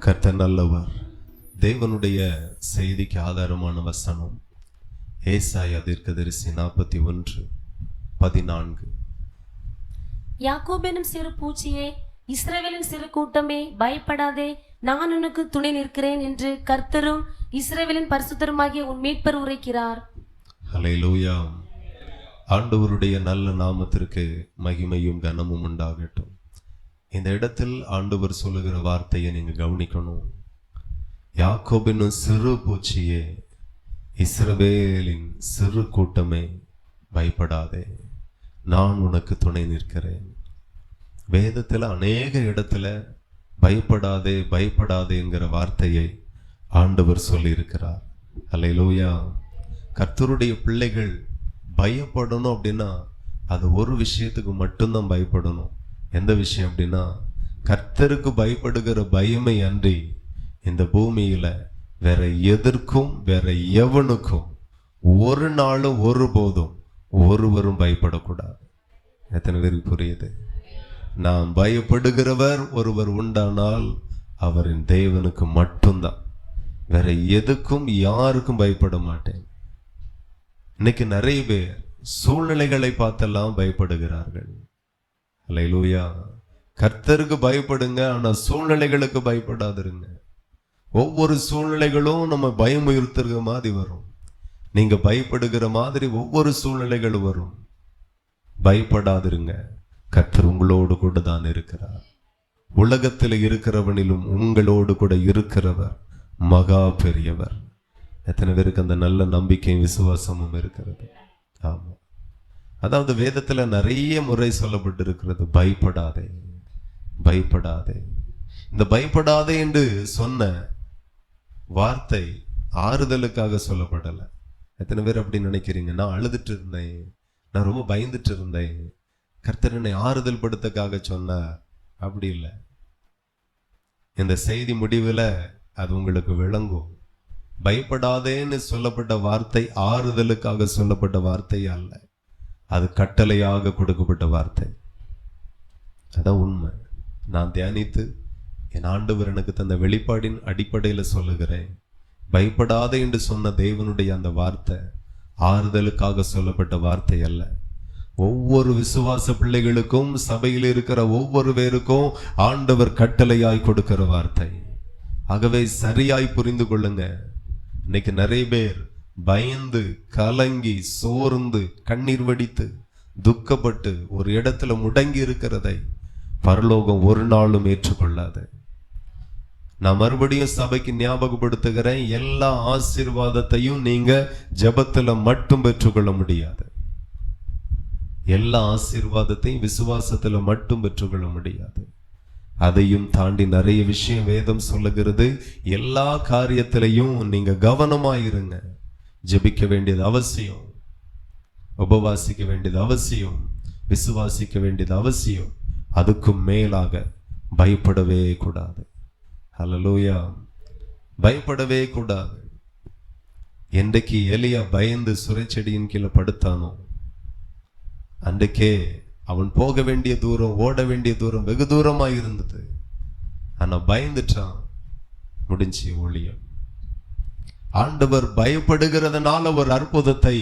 கர்த்தர் நல்லவர். தேவனுடைய செய்திக்கு ஆதாரமான வசனம் ஏசாயா தீர்க்கதரிசி 41:14. யாக்கோபெனும் சிறு பூச்சியே, இஸ்ரவேலின் சிறு கூட்டமே, பயப்படாதே, நான் உனக்கு துணை நிற்கிறேன் என்று கர்த்தரும் இஸ்ரவேலின் பரிசுத்தருமாகிய உன் மீட்பர் உரைக்கிறார். ஹல்லேலூயா. ஆண்டவருடைய நல்ல நாமத்திற்கு மகிமையும் கனமும் உண்டாகட்டும். இந்த இடத்தில் ஆண்டவர் சொல்லுகிற வார்த்தையை நீங்க கவனிக்கணும். யாக்கோபின் சிறு பூச்சியே, இஸ்ரவேலின் சிறு கூட்டமே, பயப்படாதே, நான் உனக்கு துணை நிற்கிறேன். வேதத்தில் அநேக இடத்துல பயப்படாதே பயப்படாதேங்கிற வார்த்தையை ஆண்டவர் சொல்லி இருக்கிறார். ஹல்லேலூயா. கர்த்தருடைய பிள்ளைகள் பயப்படணும் அப்படின்னா அது ஒரு விஷயத்துக்கு மட்டும்தான் பயப்படணும். எந்த விஷயம் அப்படின்னா, கர்த்தருக்கு பயப்படுகிற பயமே அன்றி இந்த பூமியில வேற எதற்கும் வேற எவனுக்கும் ஒரு நாளும் ஒருபோதும் ஒருவரும் பயப்படக்கூடாது. எத்தனை பேருக்கு புரியுது? நாம் பயப்படுகிறவர் ஒருவர் உண்டானால் அவரின் தேவனுக்கு மட்டும்தான். வேற எதுக்கும் யாருக்கும் பயப்பட மாட்டேன். இன்னைக்கு நிறைய பேர் சூழ்நிலைகளை பார்த்தெல்லாம் பயப்படுகிறார்கள். ஹல்லேலூயா. கர்த்தருக்கு பயப்படுங்க, ஆனா சூழ்நிலைகளுக்கு பயப்படாதிருங்க. ஒவ்வொரு சூழ்நிலைகளும் நம்ம பயமுறுத்துற மாதிரி வரும். நீங்க பயப்படுகிற மாதிரி ஒவ்வொரு சூழ்நிலைகளும் வரும். பயப்படாதிருங்க, கர்த்தர் உங்களோடு கூட தான் இருக்கிறார். உலகத்தில் இருக்கிறவனிலும் உங்களோடு கூட இருக்கிறவர் மகா பெரியவர். எத்தனை பேருக்கு அந்த நல்ல நம்பிக்கையும் விசுவாசமும் இருக்கிறது? ஆமா. அதாவது வேதத்துல நிறைய முறை சொல்லப்பட்டு இருக்கிறது, பயப்படாதே பயப்படாதே. இந்த பயப்படாதே என்று சொன்ன வார்த்தை ஆறுதலுக்காக சொல்லப்படலை. எத்தனை பேர் அப்படி நினைக்கிறீங்க? நான் அழுதுட்டு இருந்தேன், நான் ரொம்ப பயந்துட்டு இருந்தேன், கர்த்தர் என்னை ஆறுதல் படுத்தக்காக சொன்னார். அப்படி இல்லை. இந்த செய்தி முடிவில் அது உங்களுக்கு விளங்கும். பயப்படாதேன்னு சொல்லப்பட்ட வார்த்தை ஆறுதலுக்காக சொல்லப்பட்ட வார்த்தை அல்ல, அது கட்டளையாக கொடுக்கப்பட்ட வார்த்தை. அதான் உண்மை. நான் தியானித்து என் ஆண்டவர் எனக்கு தந்த வெளிப்பாடின் அடிப்படையில் சொல்லுகிறேன். பயப்படாதே என்று சொன்ன தேவனுடைய அந்த வார்த்தை ஆறுதலுக்காக சொல்லப்பட்ட வார்த்தை அல்ல. ஒவ்வொரு விசுவாச பிள்ளைகளுக்கும், சபையில் இருக்கிற ஒவ்வொரு பேருக்கும் ஆண்டவர் கட்டளையாய் கொடுக்கிற வார்த்தை. ஆகவே சரியாய் புரிந்து கொள்ளுங்க. இன்னைக்கு நிறைய பேர் பயந்து கலங்கி சோர்ந்து கண்ணீர் வடித்து துக்கப்பட்டு ஒரு இடத்துல முடங்கி இருக்கிறதை பரலோகம் ஒரு நாளும் ஏற்றுக்கொள்ளாது. நான் மறுபடியும் சபைக்கு ஞாபகப்படுத்துகிறேன், எல்லா ஆசீர்வாதத்தையும் நீங்க ஜெபத்துல மட்டும் பெற்றுக்கொள்ள முடியாது. எல்லா ஆசீர்வாதத்தையும் விசுவாசத்துல மட்டும் பெற்றுக்கொள்ள முடியாது. அதையும் தாண்டி நிறைய விஷயம் வேதம் சொல்லுகிறது. எல்லா காரியத்திலையும் நீங்க கவனமாயிருங்க. ஜெபிக்க வேண்டியது அவசியம், உபவாசிக்க வேண்டியது அவசியம், விசுவாசிக்க வேண்டியது அவசியம். அதுக்கும் மேலாக பயப்படவே கூடாது. ஹல்லேலூயா. பயப்படவே கூடாது. என்றைக்கு எலியா பயந்து சுரைச்செடியின் கீழே படுத்தானோ அன்றைக்கே அவன் போக வேண்டிய தூரம், ஓட வேண்டிய தூரம் வெகு தூரமாக இருந்தது. ஆனா பயந்துட்டான், முடிஞ்சு ஊழியம். ஆண்டவர் பயப்படுகிறதுனால ஒரு அற்புதத்தை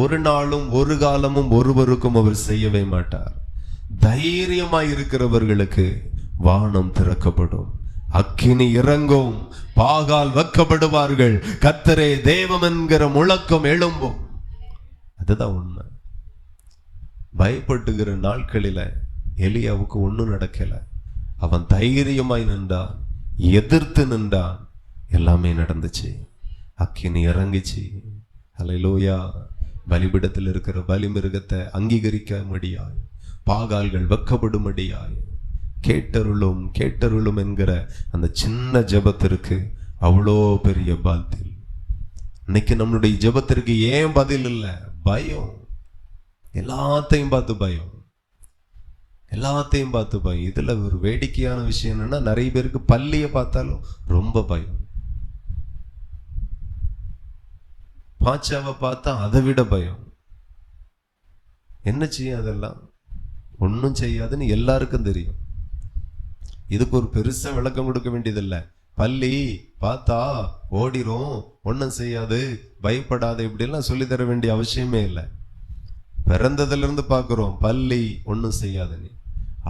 ஒரு நாளும் ஒரு காலமும் ஒருவருக்கும் அவர் செய்யவே மாட்டார். தைரியமாய் இருக்கிறவர்களுக்கு வானம் திறக்கப்படும், அக்கினி இறங்கும், பாகால் வைக்கப்படுவார்கள், கர்த்தரே தெய்வம் என்கிற முழக்கம் எழும்பும். அதுதான் உண்மை. பயப்பட்டுகிற நாட்களில எலியாவுக்கு ஒன்றும் நடக்கல. அவன் தைரியமாய் நின்றான், எதிர்த்து நின்றான், எல்லாமே நடந்துச்சு. அக்கினி இறங்கிச்சு. ஹல்லேலூயா. பலிபிடத்தில் இருக்கிற பலிமிருகத்தை அங்கீகரிக்க முடியாய், பாகால்கள் வெக்கப்படும்படியாய், கேட்டருளும் கேட்டருளும் என்கிற அந்த சின்ன ஜெபத்திற்கு அவ்வளோ பெரிய பதில். இன்னைக்கு நம்மளுடைய ஜெபத்திற்கு ஏன் பதில் இல்லை? பயம். எல்லாத்தையும் பார்த்து பயம், எல்லாத்தையும் பார்த்து பயம். இதுல ஒரு வேடிக்கையான விஷயம் என்னன்னா, நிறைய பேருக்கு பள்ளியை பார்த்தாலும் ரொம்ப பயம், பாச்சாவை பார்த்தா அதை விட பயம். என்ன செய்யும்? அதெல்லாம் ஒன்றும் செய்யாதுன்னு எல்லாருக்கும் தெரியும். இதுக்கு ஒரு பெருசா விளக்கம் கொடுக்க வேண்டியதில்லை. பள்ளி பார்த்தா ஓடிரும், ஒன்றும் செய்யாது, பயப்படாது, இப்படிலாம் சொல்லி தர வேண்டிய அவசியமே இல்லை. பிறந்ததுல இருந்து பார்க்கிறோம் பள்ளி ஒன்றும் செய்யாதுன்னு.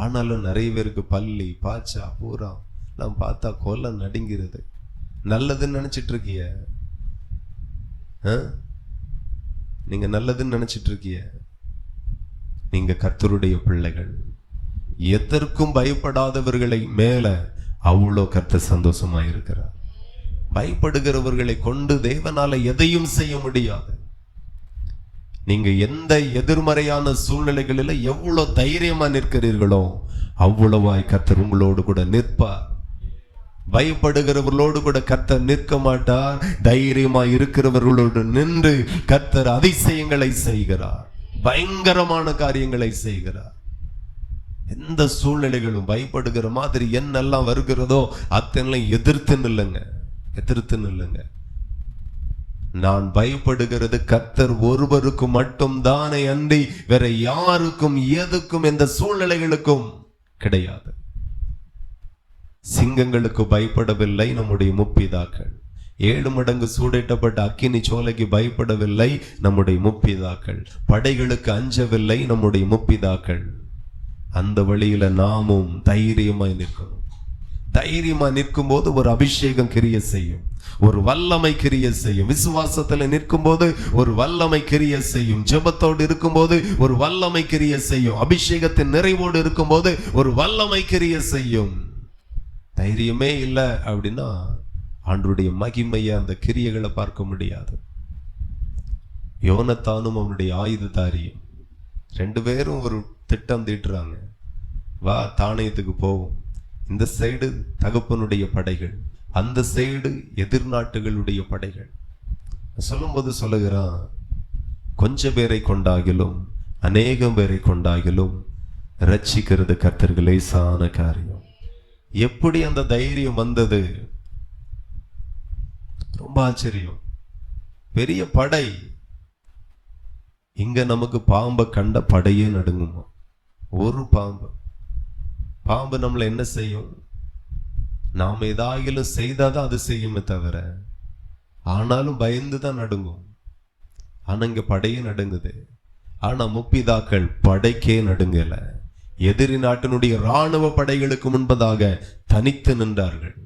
ஆனாலும் நிறைய பேருக்கு பள்ளி பாச்சா பூரா நான் பார்த்தா கொல்ல நடுங்கிறது. நல்லதுன்னு நினைச்சிட்டு இருக்கிய, நீங்க நல்லதுன்னு நினைச்சிட்டு இருக்கிய. நீங்க கர்த்தருடைய பிள்ளைகள். எதற்கும் பயப்படாதவர்களை மேல அவ்வளோ கர்த்தர் சந்தோஷமா இருக்கிறார். பயப்படுகிறவர்களை கொண்டு தேவனால எதையும் செய்ய முடியாது. நீங்க எந்த எதிர்மறையான சூழ்நிலைகளில எவ்வளவு தைரியமா நிற்கிறீர்களோ அவ்வளவாய் கர்த்தர் உங்களோடு கூட நிற்பார். பயப்படுகிறவர்களோடு கூட கர்த்தர் நிற்க மாட்டார். தைரியமா இருக்கிறவர்களோடு நின்று கர்த்தர் அதிசயங்களை செய்கிறார், பயங்கரமான காரியங்களை செய்கிறார். எந்த சூழ்நிலைகளும் பயப்படுகிற மாதிரி என்னெல்லாம் வருகிறதோ அத்தனையும் எதிர்த்து நில்லுங்க. நான் பயப்படுகிறது கர்த்தர் ஒருவருக்கு மட்டும் தானே அன்றி வேற யாருக்கும் எதுக்கும் எந்த சூழ்நிலைகளுக்கும் கிடையாது. சிங்கங்களுக்கு பயப்படவில்லை நம்முடைய முப்பிதாக்கள். 7 மடங்கு சூடேற்றப்பட்ட அக்கினி சோலைக்கு பயப்படவில்லை நம்முடைய முப்பிதாக்கள். படைகளுக்கு அஞ்சவில்லை நம்முடைய முப்பிதாக்கள். அந்த வழியில நாமும் தைரியமாய் நிற்கணும். தைரியமா நிற்கும் போது ஒரு அபிஷேகம் கிரிய செய்யும், ஒரு வல்லமை கிரிய செய்யும். விசுவாசத்துல நிற்கும் போது ஒரு வல்லமை கிரிய செய்யும். ஜெபத்தோடு இருக்கும் போது ஒரு வல்லமை கிரிய செய்யும். அபிஷேகத்தின் நிறைவோடு இருக்கும் போது ஒரு வல்லமை கிரிய செய்யும். தைரியமே இல்லை அப்படின்னா ஆண்டவருடைய மகிமையை அந்த கிரியைகளை பார்க்க முடியாது. யோனத்தானும் அவனுடைய ஆயுததாரியும் 2 பேரும் ஒரு திட்டம் தீட்டுறாங்க. வா தானியத்துக்கு போவோம். இந்த சைடு தகப்பனுடைய படைகள், அந்த சைடு எதிர்நாட்டுகளுடைய படைகள். சொல்லும்போது சொல்லுகிறான், கொஞ்ச பேரை கொண்டாகிலும் அநேகம் பேரை கொண்டாகிலும் ரட்சிக்கிறது கர்த்தருக்கு லேசான காரியம். எப்படி அந்த தைரியம் வந்தது? ரொம்ப ஆச்சரியம். பெரிய படை. இங்க நமக்கு பாம்பை கண்ட படையே நடுங்குமா? ஒரு பாம்பு நம்மளை என்ன செய்யும்? நாம் ஏதாகிலும் செய்தாதான் அது செய்யுமே தவிர, ஆனாலும் பயந்துதான் நடுங்கும். ஆனா இங்க படையே நடுங்குது. ஆனா முப்பிதாக்கள் படைக்கே நடுங்கல. எதிரி நாட்டினுடைய இராணுவ படைகளுக்கு முன்பதாக தனித்து நின்றார்கள்.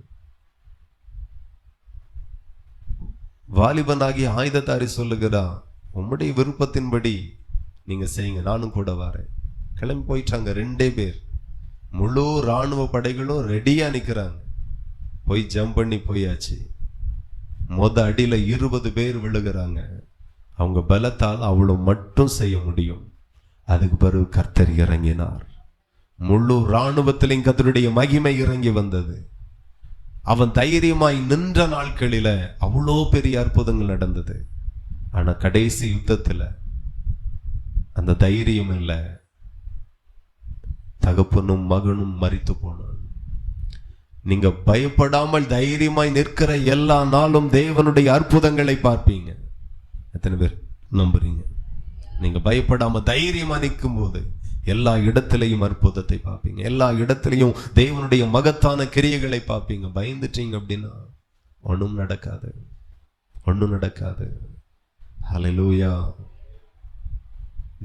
வாலிபனாகி ஆயுததாரி சொல்லுகிறா, உம்முடைய விருப்பத்தின்படி நீங்க செய்யுங்க, நானும் கூட வரேன். கிளம்பி போயிட்டாங்க 2 பேர். முழு இராணுவ படைகளும் ரெடியா நிக்கிறாங்க. போய் ஜம்ப் பண்ணி போயாச்சு. அடியில 20 பேர் விழுகிறாங்க. அவங்க பலத்தால் அவ்வளவு மட்டும் செய்ய முடியும். அதுக்கு பிறகு கர்த்தர் இறங்கினார். முழு இராணுவத்திலையும் கர்த்தருடைய மகிமை இறங்கி வந்தது. அவன் தைரியமாய் நின்ற நாட்களில அவ்வளோ பெரிய அற்புதங்கள் நடந்தது. ஆனா கடைசி யுத்தத்துல அந்த தைரியம் இல்லை. தகப்பனும் மகனும் மரித்து போனான். நீங்க பயப்படாமல் தைரியமாய் நிற்கிற எல்லா நாளும் தேவனுடைய அற்புதங்களை பார்ப்பீங்க. எத்தனை பேர் நம்புறீங்க? நீங்க பயப்படாம தைரியமா நிற்கும் போது எல்லா இடத்திலையும் அற்புதத்தை பார்ப்பீங்க. எல்லா இடத்திலையும் தேவனுடைய மகத்தான கிரியைகளை பார்ப்பீங்க. பயந்துட்டீங்க அப்படின்னா ஒன்றும் நடக்காது. ஹல்லேலூயா.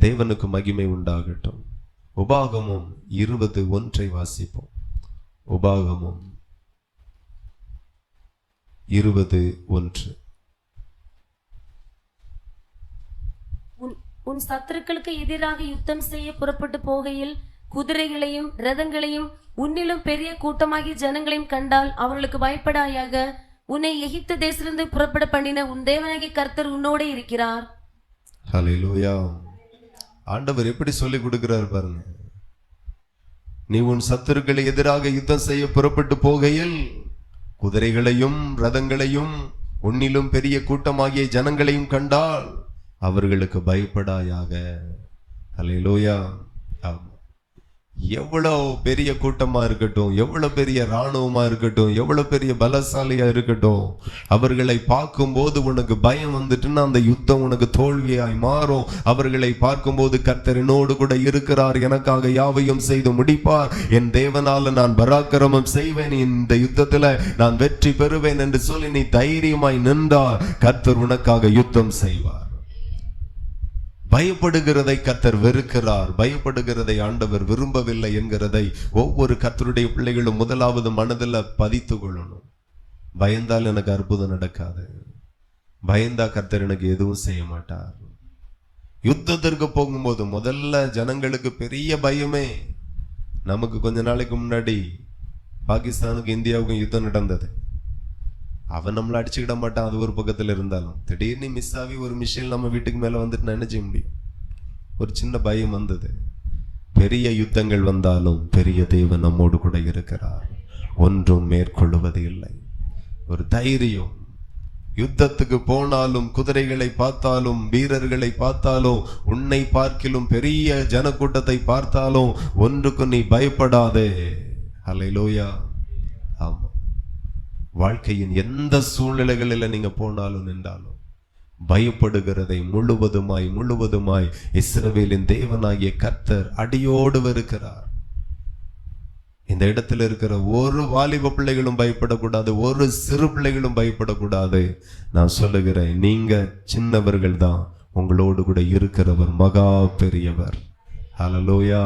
தேவனுக்கு மகிமை உண்டாகட்டும். உபாகமம் 21 வாசிப்போம். உபாகமம் 21. உன் சத்துருக்களுக்கு எதிராக யுத்தம் செய்ய புறப்பட்டு போகையில் குதிரைகளையும் ரதங்களையும் உன்னிலும் பெரிய கூட்டமாகி ஜனங்களையும் கண்டால் அவர்களுக்கு பயப்படாயாக. உன்னை எகிப்து தேசத்திலிருந்து புறப்பட பண்ணின உன் தேவனாகிய கர்த்தர் உன்னோட இருக்கிறார். ஹல்லேலூயா. ஆண்டவர் எப்படி சொல்லி கொடுக்கிறார் பாருங்க. நீ உன் சத்துருக்களை எதிராக யுத்தம் செய்ய புறப்பட்டு போகையில் குதிரைகளையும் ரதங்களையும் உன்னிலும் பெரிய கூட்டமாகிய ஜனங்களையும் கண்டால் அவர்களுக்கு பயப்படாயாக. ஹல்லேலூயா. எவ்வளவு பெரிய கூட்டமா இருக்கட்டும், எவ்வளவு பெரிய இராணுவமா இருக்கட்டும், எவ்வளவு பெரிய பலசாலியா இருக்கட்டும், அவர்களை பார்க்கும்போது உனக்கு பயம் வந்துட்டுன்னா அந்த யுத்தம் உனக்கு தோல்வியாய் மாறும். அவர்களை பார்க்கும்போது கர்த்தர் என்னோடு கூட இருக்கிறார், எனக்காக யாவையும் செய்து முடிப்பார், என் தேவனால நான் பராக்கிரமம் செய்வேன், இந்த யுத்தத்துல நான் வெற்றி பெறுவேன் என்று சொல்லி நீ தைரியமாய் நின்றால் கர்த்தர் உனக்காக யுத்தம் செய்வார். பயப்படுகிறதை கர்த்தர் வெறுக்கிறார், பயப்படுகிறதை ஆண்டவர் விரும்பவில்லை என்கிறதை ஒவ்வொரு கர்த்தருடைய பிள்ளைகளும் முதலாவது மனதில் பதித்து கொள்ளணும். பயந்தால் எனக்கு அற்புதம் நடக்காது, பயந்தா கர்த்தர் எனக்கு எதுவும் செய்ய மாட்டார். யுத்தத்திற்கு போகும்போது முதல்ல ஜனங்களுக்கு பெரிய பயமே, நமக்கு கொஞ்ச நாளைக்கு முன்னாடி பாகிஸ்தானுக்கு இந்தியாவுக்கும் யுத்தம் நடந்தது. அவன் நம்மளை அடிச்சுக்கிட மாட்டான், அது ஒரு பக்கத்துல இருந்தாலும் திடீர்னு மிஸ் ஆகி ஒரு மிஷின் நம்ம வீட்டுக்கு மேல வந்துட்டு நான் என்ன செய்ய முடியும்? ஒரு சின்ன பயம் வந்தது. பெரிய யுத்தங்கள் வந்தாலும் பெரிய தேவன் நம்மோடு கூட இருக்கிறார், ஒன்றும் மேற்கொள்ளுவது இல்லை. ஒரு தைரியம். யுத்தத்துக்கு போனாலும், குதிரைகளை பார்த்தாலும், வீரர்களை பார்த்தாலும், உன்னை பார்க்கிலும் பெரிய ஜனக்கூட்டத்தை பார்த்தாலும் ஒன்றுக்கு நீ பயப்படாதே. ஹல்லேலூயா. ஆமா, வாழ்க்கையின் எந்த சூழ்நிலைகளில் நீங்க போனாலும் நின்றாலும் பயப்படுகிறதை முழுவதுமாய் இஸ்ரவேலின் தேவனாகிய கர்த்தர் அடியோடு வருகிறார். இந்த இடத்துல இருக்கிற ஒரு வாலிப பிள்ளைகளும் பயப்படக்கூடாது, ஒரு சிறு பிள்ளைகளும் பயப்படக்கூடாது. நான் சொல்லுகிறேன், நீங்க சின்னவர்கள் தான், உங்களோடு கூட இருக்கிறவர் மகா பெரியவர். ஹல்லேலூயா.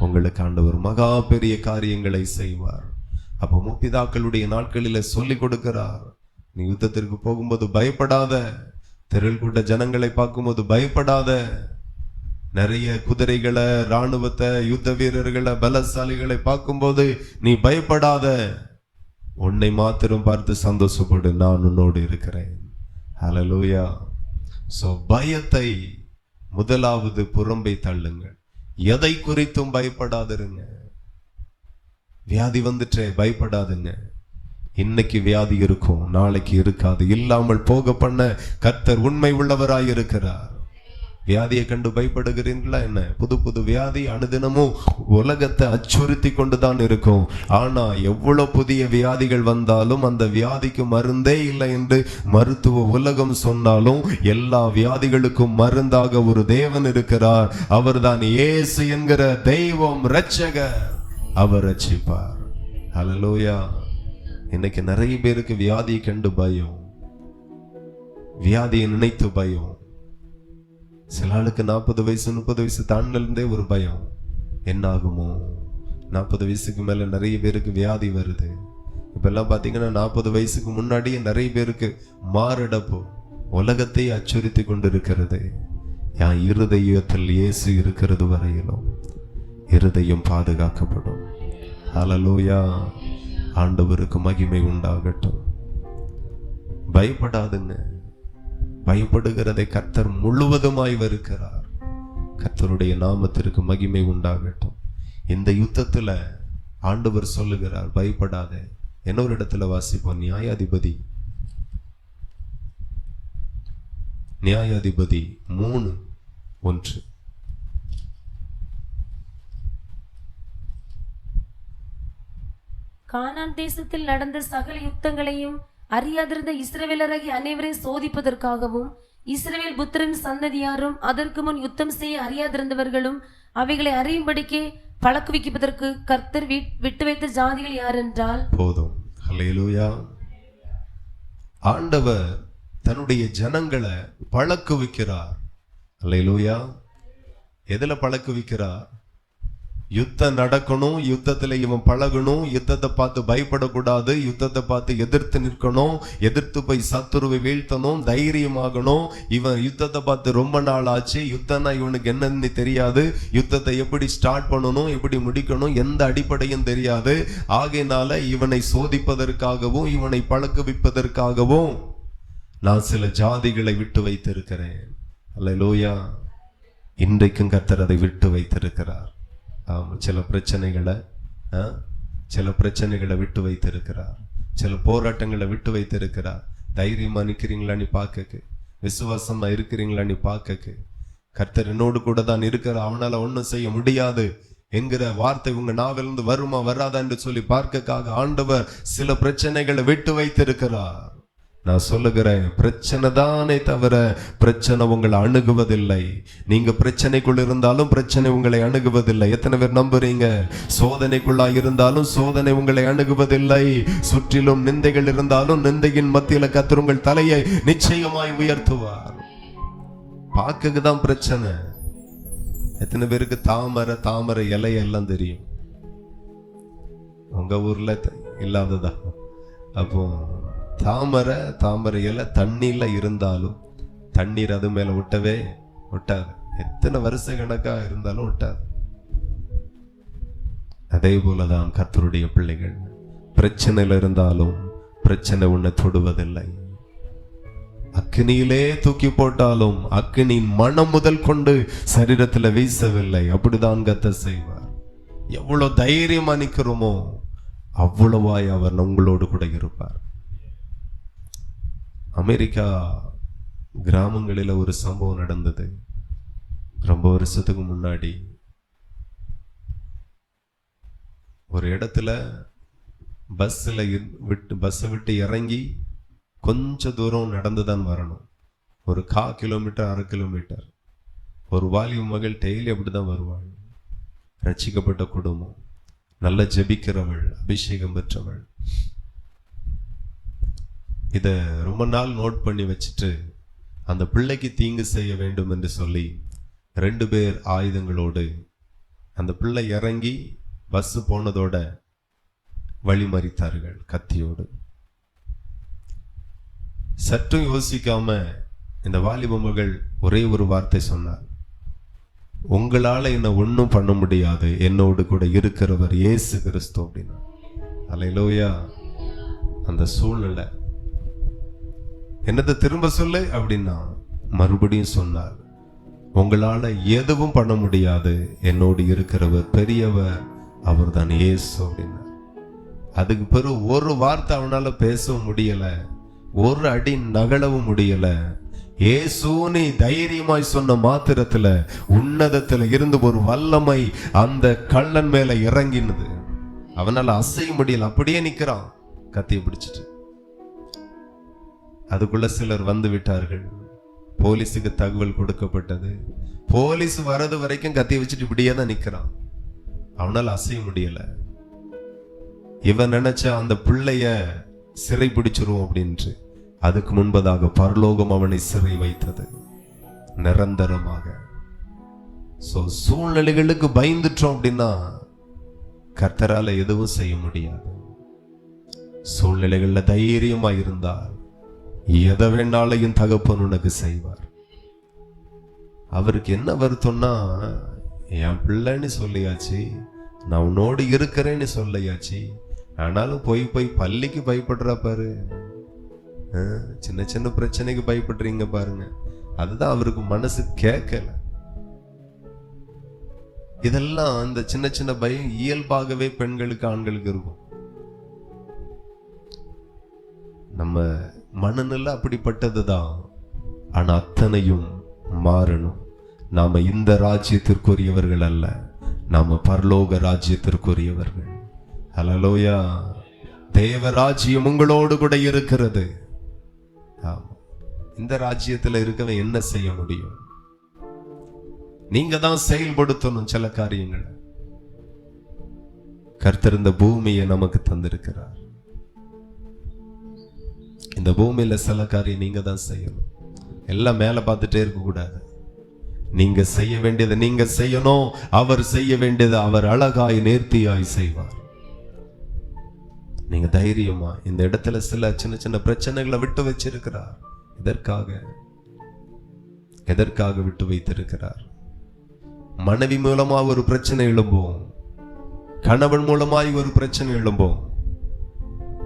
உங்களுக்கு ஆண்டவர் மகா பெரிய காரியங்களை செய்வார். அப்போ முற்பிதாக்களுடைய நாட்களில சொல்லி கொடுக்கிறார், நீ யுத்தத்திற்கு போகும்போது பயப்படாத, திரள் கூட்ட ஜனங்களை பார்க்கும்போது பயப்படாத, நிறைய குதிரைகளை, இராணுவத்தை, யுத்த வீரர்களை, பலசாலிகளை பார்க்கும்போது நீ பயப்படாத, உன்னை மாத்திரம் பார்த்து சந்தோஷப்படு, நான் உன்னோடு இருக்கிறேன். ஹல்லேலூயா. சோ பயத்தை முதலாவது புறம்பே தள்ளுங்கள், எதை குறித்தும் பயப்படாதிருங்க. வியாதி வந்துட்டே பயப்படாதுங்க. இன்னைக்கு வியாதி இருக்கும், நாளைக்கு இருக்காது. இல்லாமல் போக பண்ண கர்த்தர் உண்மை உள்ளவராய் இருக்கிறார். வியாதியை கண்டு பயப்படுகிறீர்களா என்ன? புது புது வியாதி அனுதினமும் உலகத்தை அச்சுறுத்தி கொண்டுதான் இருக்கும். ஆனா எவ்வளவு புதிய வியாதிகள் வந்தாலும் அந்த வியாதிக்கு மருந்தே இல்லை என்று மருத்துவ உலகம் சொன்னாலும் எல்லா வியாதிகளுக்கும் மருந்தாக ஒரு தேவன் இருக்கிறார். அவர்தான் இயேசு என்கிற தெய்வம், இரட்சகர். அவர் ரட்சிப்பார். ஹல்லேலூயா. இன்னைக்கு நிறைய பேருக்கு வியாதியை கண்டு பயம், வியாதியை நினைத்து பயம். சில ஆளுக்கு 40 வயசு 30 வயசு தாண்டிலிருந்தே ஒரு பயம், என்ன ஆகுமோ? 40 வயசுக்கு மேல நிறைய பேருக்கு வியாதி வருது. இப்ப எல்லாம் பாத்தீங்கன்னா 40 வயசுக்கு முன்னாடியே நிறைய பேருக்கு மாரடைப்பு உலகத்தை அச்சுறுத்தி கொண்டிருக்கிறது. என் இருதயத்தில் இயேசு இருக்கிறது வரையிலும் இருதயம் பாதுகாக்கப்படும். ஹல்லேலூயா. ஆண்டவருக்கு மகிமை உண்டாகட்டும். பயப்படாதுங்க. பயப்படுகிறதை கர்த்தர் முழுவதுமாய் வருகிறார். கர்த்தருடைய நாமத்திற்கு மகிமை உண்டாகட்டும். இந்த யுத்தத்துல ஆண்டவர் சொல்லுகிறார், பயப்படாத. இன்னொரு இடத்துல வாசிப்போம், நியாயாதிபதி 3:1. கானான் தேசத்தில் நடந்த சகல யுத்தங்களையும் அறியாதிருந்த இஸ்ரவேலராகிய அனைவரையும் சோதிப்பதற்காகவும், இஸ்ரவேல் புத்திரன் சந்ததியாரும் அதற்கு முன் யுத்தம் செய்ய அறியாதிருந்தவர்களும் அவைகளை அறியும்படிக்கு பழக்குவிப்பதற்கு கர்த்தர் விட்டு வைத்த ஜாதிகள் யார் என்றால் போதும். ஹல்லேலூயா. ஆண்டவர் தன்னுடைய ஜனங்களை பழக்குவிக்கிறார். ஹல்லேலூயா. எதுல பழக்குவிக்கிறார்? யுத்தம் நடக்கணும், யுத்தத்துல இவன் பழகணும், யுத்தத்தை பார்த்து பயப்படக்கூடாது, யுத்தத்தை பார்த்து எதிர்த்து நிற்கணும், எதிர்த்து போய் சத்துருவை வீழ்த்தணும், தைரியமாகணும். இவன் யுத்தத்தை பார்த்து ரொம்ப நாள் ஆச்சு, யுத்தம்னா இவனுக்கு என்னன்னு தெரியாது, யுத்தத்தை எப்படி ஸ்டார்ட் பண்ணணும், எப்படி முடிக்கணும், எந்த அடிப்படையும் தெரியாது. ஆகையினால இவனை சோதிப்பதற்காகவும் இவனை பழக்குவிப்பதற்காகவும் நான் சில ஜாதிகளை விட்டு வைத்திருக்கிறேன். அல்லேலூயா. இன்றைக்கும் கர்த்தர் அதை விட்டு வைத்திருக்கிறார். சில பிரச்சனைகளை விட்டு வைத்திருக்கிறார். சில போராட்டங்களை விட்டு வைத்திருக்கிறார். தைரியமா நிற்கிறீங்களா நீ பார்க்க, விசுவாசமா இருக்கிறீங்களா நீ பார்க்க, கர்த்தர் என்னோடு கூட தான் இருக்கிறார், அவனால ஒன்றும் செய்ய முடியாது என்கிற வார்த்தை உங்க நாவிலிருந்து வருமா வராதா என்று சொல்லி பார்க்கக்காக ஆண்டவர் சில பிரச்சனைகளை விட்டு வைத்திருக்கிறார். நான் சொல்லுகிறேன், பிரச்சனை தானே தவிர பிரச்சனை உங்களை அணுகுவதில்லை. நீங்க பிரச்சனைக்குள் இருந்தாலும் பிரச்சனை உங்களை அணுகுவதில்லை. எத்தனை பேர் நம்புறீங்க? சோதனைக்குள்ளாய் இருந்தாலும் சோதனை உங்களை அணுகுவதில்லை. சுற்றிலும் நிந்தைகள் இருந்தாலும் நிந்தையின் மத்தியில கர்த்தர் உங்கள் தலையை நிச்சயமாய் உயர்த்துவார். பார்க்கதான் பிரச்சனை. எத்தனை பேருக்கு தாமரை இலை எல்லாம் தெரியும்? உங்க ஊர்ல இல்லாததா? அப்போ தாமரை இலை தண்ணியில இருந்தாலும் தண்ணீர் அது மேல விட்டவே விட்டாது. எத்தனை வருஷ கணக்கா இருந்தாலும் விட்டாது. அதே போலதான் கர்த்தருடைய பிள்ளைகள், பிரச்சனையில இருந்தாலும் பிரச்சனை உன்னை தொடுவதில்லை. அக்கினியிலே தூக்கி போட்டாலும் அக்கினியின் மனம் முதல் கொண்டு சரீரத்துல வீசவில்லை. அப்படிதான் கர்த்தர் செய்வார். எவ்வளவு தைரியமா நிக்கிறோமோ அவ்வளவாய் அவர் உங்களோடு கூட இருப்பார். அமெரிக்கா கிராமங்களில் ஒரு சம்பவம் நடந்தது ரொம்ப வருஷத்துக்கு முன்னாடி. ஒரு இடத்துல பஸ்ஸை விட்டு இறங்கி கொஞ்ச தூரம் நடந்துதான் வரணும். ஒரு 1/4 கிலோமீட்டர் 1/2 கிலோமீட்டர். ஒரு வாலிப மகள் டெய்லி அப்படிதான் வருவாள். ரட்சிக்கப்பட்ட குடும்பம், நல்ல ஜெபிக்கிறவள், அபிஷேகம் பெற்றவள். இத ரொம்ப நாள் நோட் பண்ணி வச்சுட்டு அந்த பிள்ளைக்கு தீங்கு செய்ய வேண்டும் என்று சொல்லி 2 பேர் ஆயுதங்களோடு அந்த பிள்ளை இறங்கி பஸ் போனதோட வழிமறித்தார்கள் கத்தியோடு. சற்றும் யோசிக்காம இந்த வாலிப மகள் ஒரே ஒரு வார்த்தை சொன்னார், உங்களால என்ன ஒன்றும் பண்ண முடியாது, என்னோடு கூட இருக்கிறவர் இயேசு கிறிஸ்து அப்படின்னா. அல்லேலூயா. அந்த சூழ்நிலை என்னது திரும்ப சொல்லு அப்படின்னா மறுபடியும் சொன்னார், உங்களால எதுவும் பண்ண முடியாது, என்னோடு இருக்கிறவர் பெரியவர், அவர் தான் இயேசு அப்படின்னா. அதுக்கு பிறகு ஒரு வார்த்தை அவனால பேசவும் முடியல, ஒரு அடி நகலவும் முடியல. இயேசுன்னு தைரியமாய் சொன்ன மாத்திரத்துல உன்னதத்துல இருந்து ஒரு வல்லமை அந்த கள்ளன் மேல இறங்கினது. அவனால அசைய முடியல, அப்படியே நிக்கிறான் கத்தியை பிடிச்சிட்டு. அதுக்குள்ள சிலர் வந்து விட்டார்கள். போலீஸுக்கு தகவல் கொடுக்கப்பட்டது. போலீஸ் வரது வரைக்கும் கத்தியை வச்சுட்டு இப்படியே தான் நிக்கிறான். அவனால அசைய முடியல. இவன் நினைச்ச அந்த பிள்ளைய சிறை பிடிச்சிருவோம் அப்படின்று. அதுக்கு முன்பதாக பரலோகம் அவனை சிறை வைத்தது நிரந்தரமாக. சூழ்நிலைகளுக்கு பயந்துட்டோம் அப்படின்னா கர்த்தரால எதுவும் செய்ய முடியாது. சூழ்நிலைகள்ல தைரியமா இருந்தால் எதை வேணாலையும் தகப்பன் உனக்கு செய்வார். அவருக்கு என்ன வருத்தம்னா, என் பிள்ளைன்னு சொல்லியாச்சு, நான் உன்னோடு இருக்கிறேன்னு சொல்லியாச்சு, ஆனாலும் போய் பள்ளிக்கு பயப்படுறா பாரு, சின்ன சின்ன பிரச்சனைக்கு பயப்படுறீங்க பாருங்க. அதுதான் அவருக்கு மனசு கேட்கல. இதெல்லாம் அந்த சின்ன சின்ன பயம் இயல்பாகவே பெண்களுக்கு ஆண்களுக்கு இருக்கும். நம்ம மனநிலை அப்படிப்பட்டதுதான். ஆனா அத்தனையும் மாறணும். நாம இந்த ராஜ்யத்திற்குரியவர்கள் அல்ல, நாம பரலோக ராஜ்யத்திற்குரியவர்கள். ஹல்லேலூயா. தேவ ராஜ்யம் உங்களோடு கூட இருக்கிறது. ஆமா, இந்த ராஜ்யத்துல இருக்கவன் என்ன செய்ய முடியும்? நீங்க தான் செயல்படுத்தணும் சில காரியங்களை. கர்த்தர் இந்த பூமியை நமக்கு தந்திருக்கிறார். இந்த பூமியில சில காரியம் நீங்க தான் செய்யணும். எல்லாம் மேல பார்த்துட்டே இருக்க கூடாது. நீங்க செய்ய வேண்டியதை நீங்க செய்யணும். அவர் செய்ய வேண்டியதை அவர் அழகாய் நேர்த்தியாய் செய்வார். நீங்க தைரியமா இந்த இடத்துல சில சின்ன சின்ன பிரச்சனைகளை விட்டு வச்சிருக்கிறார். எதற்காக விட்டு வைத்திருக்கிறார்? மனைவி மூலமா ஒரு பிரச்சனை எழும்போம், கணவன் மூலமாய் ஒரு பிரச்சனை எழும்போம்.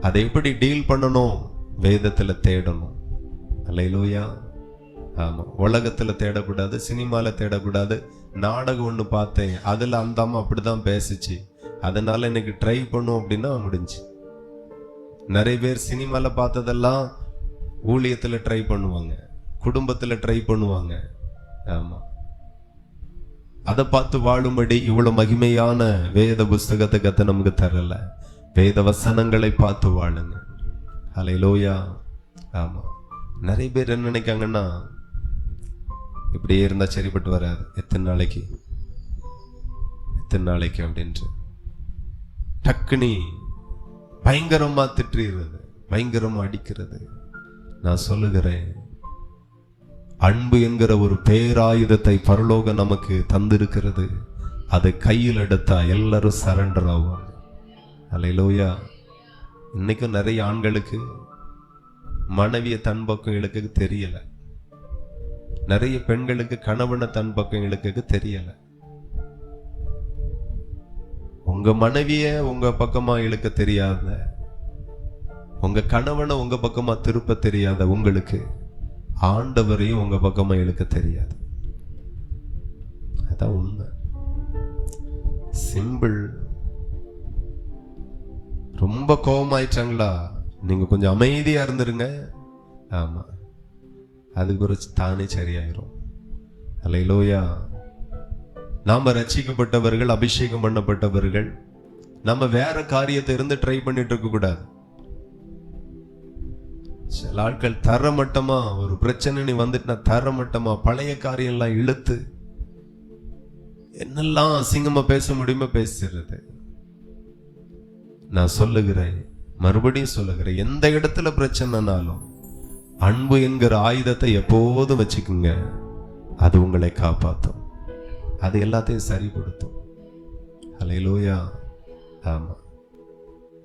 அதை எப்படி டீல் பண்ணணும்? வேதத்துல தேடணும். அல்லேலூயா. ஆமா, உலகத்துல தேடக்கூடாது, சினிமால தேடக்கூடாது. நாடகம் ஒண்ணு பார்த்தேன், அதுல அந்த அம்மா அப்படிதான் பேசிச்சு, அதனால இன்னைக்கு ட்ரை பண்ணும் அப்படின்னா முடிஞ்சு. நிறைய பேர் சினிமால பார்த்ததெல்லாம் ஊழியத்துல ட்ரை பண்ணுவாங்க, குடும்பத்துல ட்ரை பண்ணுவாங்க. ஆமா, அதை பார்த்து வாழும்படி இவ்வளவு மகிமையான வேத புஸ்தகத்தை கத்த நமக்கு தரல. வேத வசனங்களை பார்த்து வாழுங்க. ஹல்லேலூயா. ஆமா, நிறைய பேர் என்ன நினைக்காங்கன்னா, இப்படியே இருந்தா சரிப்பட்டு வராது, எத்தனை நாளைக்கு அப்படின்ட்டு டக்குனி பயங்கரமா திட்டுறது, பயங்கரமா அடிக்கிறது. நான் சொல்லுகிறேன், அன்பு என்கிற ஒரு பேராயுதத்தை பரலோகம் நமக்கு தந்திருக்கிறது. அதை கையில் எடுத்தா எல்லாரும் சரண்டர் ஆவாங்க. ஹல்லேலூயா. இன்னைக்கும் நிறைய ஆண்களுக்கு மனைவிய தன் பக்கம் இழுக்க தெரியல. நிறைய பெண்களுக்கு கணவனை தன் பக்கம் இழுக்க தெரியல. உங்க மனைவிய உங்க பக்கமா இழுக்க தெரியாத, உங்க கணவனை உங்க பக்கமா திருப்ப தெரியாத உங்களுக்கு ஆண்டவரையும் உங்க பக்கமா இழுக்க தெரியாது. அதான் உண்மை. சிம்பிள். ரொம்ப கோபமாயிட்டாங்களா, நீங்க கொஞ்சம் அமைதியா இருந்துருங்க. ஆமா, அது குறிச்சு தானே சரியாயிரும். ஹல்லேலூயா. நாம ரட்சிக்கப்பட்டவர்கள், அபிஷேகம் பண்ணப்பட்டவர்கள். நம்ம வேற காரியத்தை இருந்து ட்ரை பண்ணிட்டு இருக்க கூடாது. சில ஆட்கள் தரமட்டமா ஒரு பிரச்சனை நீ வந்துட்டுனா தரமட்டமா பழைய காரியம் எல்லாம் இழுத்து என்னெல்லாம் அசிங்கமா பேச முடியுமோ பேசுறது. நான் சொல்லுகிறேன், மறுபடியும் சொல்லுகிறேன், எந்த இடத்துல பிரச்சனைனாலும் அன்பு என்கிற ஆயுதத்தை எப்போதும் வச்சுக்குங்க. அது உங்களை காப்பாற்றும், அது எல்லாத்தையும் சரிப்படுத்தும். ஹல்லேலூயா. ஆமா,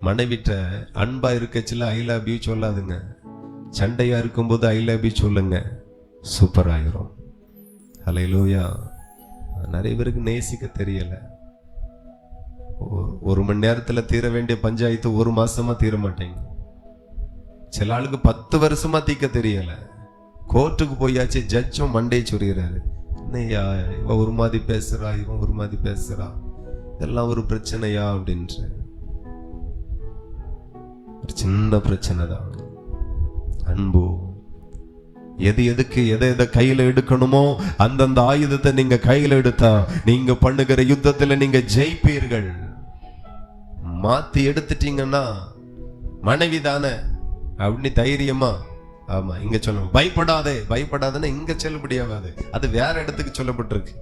மனைவிட்ட அன்பா இருக்கச்சில ஐ லவ் யூ சொல்லாதுங்க. சண்டையா இருக்கும்போது ஐ லவ் யூ சொல்லுங்க, சூப்பர் ஆயிரும். ஹல்லேலூயா. நிறைய பேருக்கு நேசிக்க தெரியல. ஒரு மணி நேரத்துல தீர வேண்டிய பஞ்சாயத்து ஒரு மாசமா தீர மாட்டேங்க. சில ஆளுக்கு 10 வருஷமா தீக்க தெரியல. கோர்ட்டுக்கு போயாச்சு, ஜட்ஜும் மண்டையை சொறிகிறாரு. என்னையா இவன் ஒரு மாதிரி பேசுறா, இவன் ஒரு மாதிரி பேசுறா, இதெல்லாம் ஒரு பிரச்சனையா அப்படின்ற ஒரு சின்ன பிரச்சனை தான். அன்பு எதுக்கு எதை கையில எடுக்கணுமோ அந்தந்த ஆயுதத்தை நீங்க கையில எடுத்தா நீங்க பண்ணுகிற யுத்தத்துல நீங்க ஜெயிப்பீர்கள். மாத்தி எடுத்துட்டீங்கன்னா மனைவி தானே அப்படின்னு தைரியமா, ஆமா இங்க சொல்லணும், பயப்படாதேன்னு இங்க செல்லுபடியாகாது, அது வேற இடத்துக்கு சொல்லப்பட்டிருக்கு.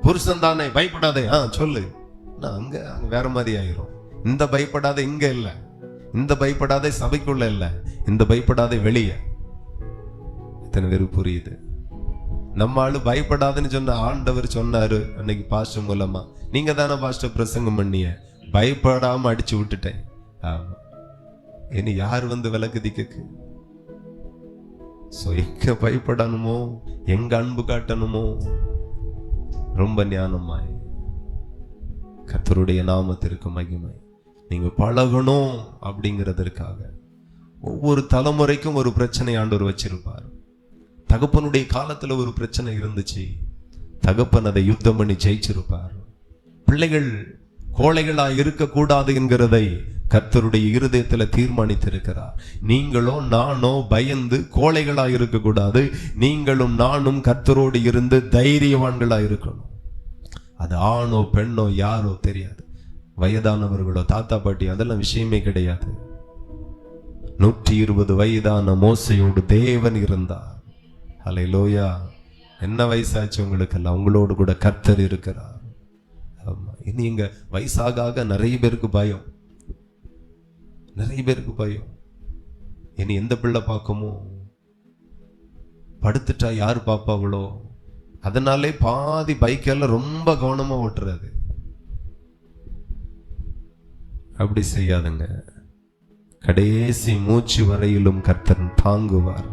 புருஷன் தானே பயப்படாதே, சொல்லு, அங்க வேற மாதிரி ஆயிரும். இந்த பயப்படாத இங்க இல்ல, இந்த பயப்படாத சபைக்குள்ள இல்ல, இந்த பயப்படாத வெளியே. இத்தனை பேருக்கு புரியுது? நம்ம ஆளு பயப்படாதுன்னு சொன்ன ஆண்டவர் சொன்னாரு அன்னைக்கு பாஸ்டர் மூலமா, நீங்க தானே பாஸ்டர் பிரசங்கம் பண்ணிய, பயப்படாம அடிச்சு விட்டுட்டேன். ஆமா, இனி யார் வந்து விளக்கு திக்கு? எங்க பயப்படணுமோ, எங்க அன்பு காட்டணுமோ, ரொம்ப ஞானமாய் கர்த்தருடைய நாமத்திற்கு மகிமை. நீங்க பழகணும் அப்படிங்கிறதற்காக ஒவ்வொரு தலைமுறைக்கும் ஒரு பிரச்சனை ஆண்டவர் வச்சிருப்பார். தகப்பனுடைய காலத்துல ஒரு பிரச்சனை இருந்துச்சு, தகப்பன் அதை யுத்தம் பண்ணி ஜெயிச்சிருப்பார். பிள்ளைகள் கோழைகளா இருக்கக்கூடாது என்கிறதை கர்த்தருடைய இருதயத்துல தீர்மானித்திருக்கிறார். நீங்களோ நானோ பயந்து கோழைகளா இருக்கக்கூடாது. நீங்களும் நானும் கர்த்தரோடு இருந்து தைரியவான்களா இருக்கணும். அது ஆணோ பெண்ணோ யாரோ தெரியாது, வயதானவர்களோ தாத்தா பாட்டி, அதெல்லாம் விஷயமே கிடையாது. 120 வயதான மோசையோடு தேவன் இருந்தார். ஹல்லேலூயா. என்ன வயசாச்சு உங்களுக்கெல்லாம்? உங்களோடு கூட கர்த்தர் இருக்கிறார். ஆமா, இனி இங்க வயசாக நிறைய பேருக்கு பயம், நிறைய பேருக்கு பயம். இனி எந்த பிள்ளை பார்க்குமோ, படுத்துட்டா யாரு பாப்பாங்களோ, அதனாலே பாதி பைக்கெல்லாம் ரொம்ப கவனமா ஓட்டுறது. அப்படி செய்யாதுங்க. கடைசி மூச்சு வரையிலும் கர்த்தர் தாங்குவார்,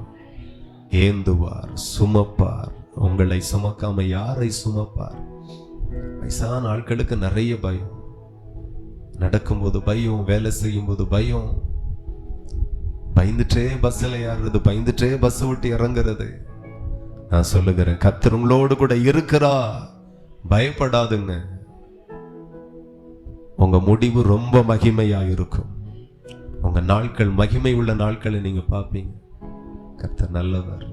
ஏந்துவார், சுமப்பார். உங்களை சுமக்காம யாரை சுமப்பார்? வயசான ஆட்களுக்கு நிறைய பயம், நடக்கும்போது பயம், வேலை செய்யும் போது பயம், பயந்துட்டே பஸ்ல ஏறுறது, பயந்துட்டே பஸ் விட்டு இறங்குறது. நான் சொல்லுகிறேன், கர்த்தர் உங்களோடு கூட இருக்கிறா, பயப்படாதுங்க. உங்க முடிவு ரொம்ப மகிமையா இருக்கும். உங்க நாட்கள் மகிமை உள்ள நாட்களை நீங்க பார்ப்பீங்க. கர்த்தர் நல்லவர்.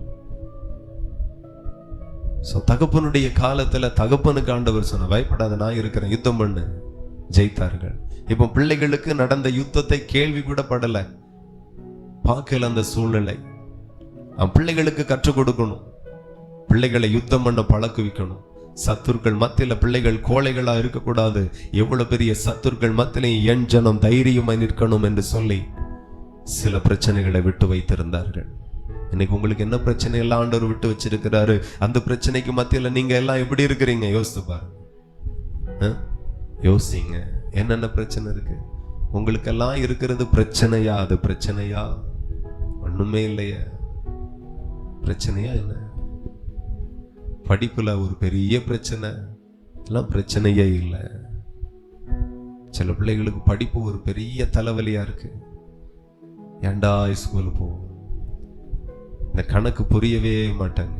தகப்பனுடைய காலத்துல தகப்பனுக்கு ஆண்டவர் சொன்ன, பயப்படாத நான் இருக்கிறேன், யுத்தம் பண்ணு. ஜெயித்தார்கள். இப்போ பிள்ளைகளுக்கு நடந்த யுத்தத்தை கேள்வி கூட படல, பார்க்கல அந்த சூழ்நிலை. பிள்ளைகளுக்கு கற்றுக் கொடுக்கணும், பிள்ளைகளை யுத்தம் பண்ண பழக்குவிக்கணும். சத்துருக்கள் மத்தியில பிள்ளைகள் கோழைகளா இருக்கக்கூடாது. எவ்வளவு பெரிய சத்துருக்கள் மத்தியில என் ஜனம் தைரியமாய் நிற்கணும் என்று சொல்லி சில பிரச்சனைகளை விட்டு வைத்திருந்தார்கள். இன்னைக்கு உங்களுக்கு என்ன பிரச்சனை எல்லாம் ஆண்டவர் விட்டு வச்சிருக்கிறாரு, அந்த பிரச்சனைக்கு மத்தியில நீங்க எல்லாம் எப்படி இருக்கிறீங்க யோசித்து பாருங்க. யோசிங்க, என்னென்ன பிரச்சனை இருக்கு உங்களுக்கெல்லாம் இருக்கிறது? பிரச்சனையா? அது பிரச்சனையா? ஒண்ணுமே இல்லையா? பிரச்சனையா என்ன? படிப்புல ஒரு பெரிய பிரச்சனை, எல்லாம் பிரச்சனையே இல்லை. சில பிள்ளைகளுக்கு படிப்பு ஒரு பெரிய தலைவலியா இருக்கு. ஏண்டா ஸ்கூல் போ, இந்த கணக்கு புரியவே மாட்டாங்க.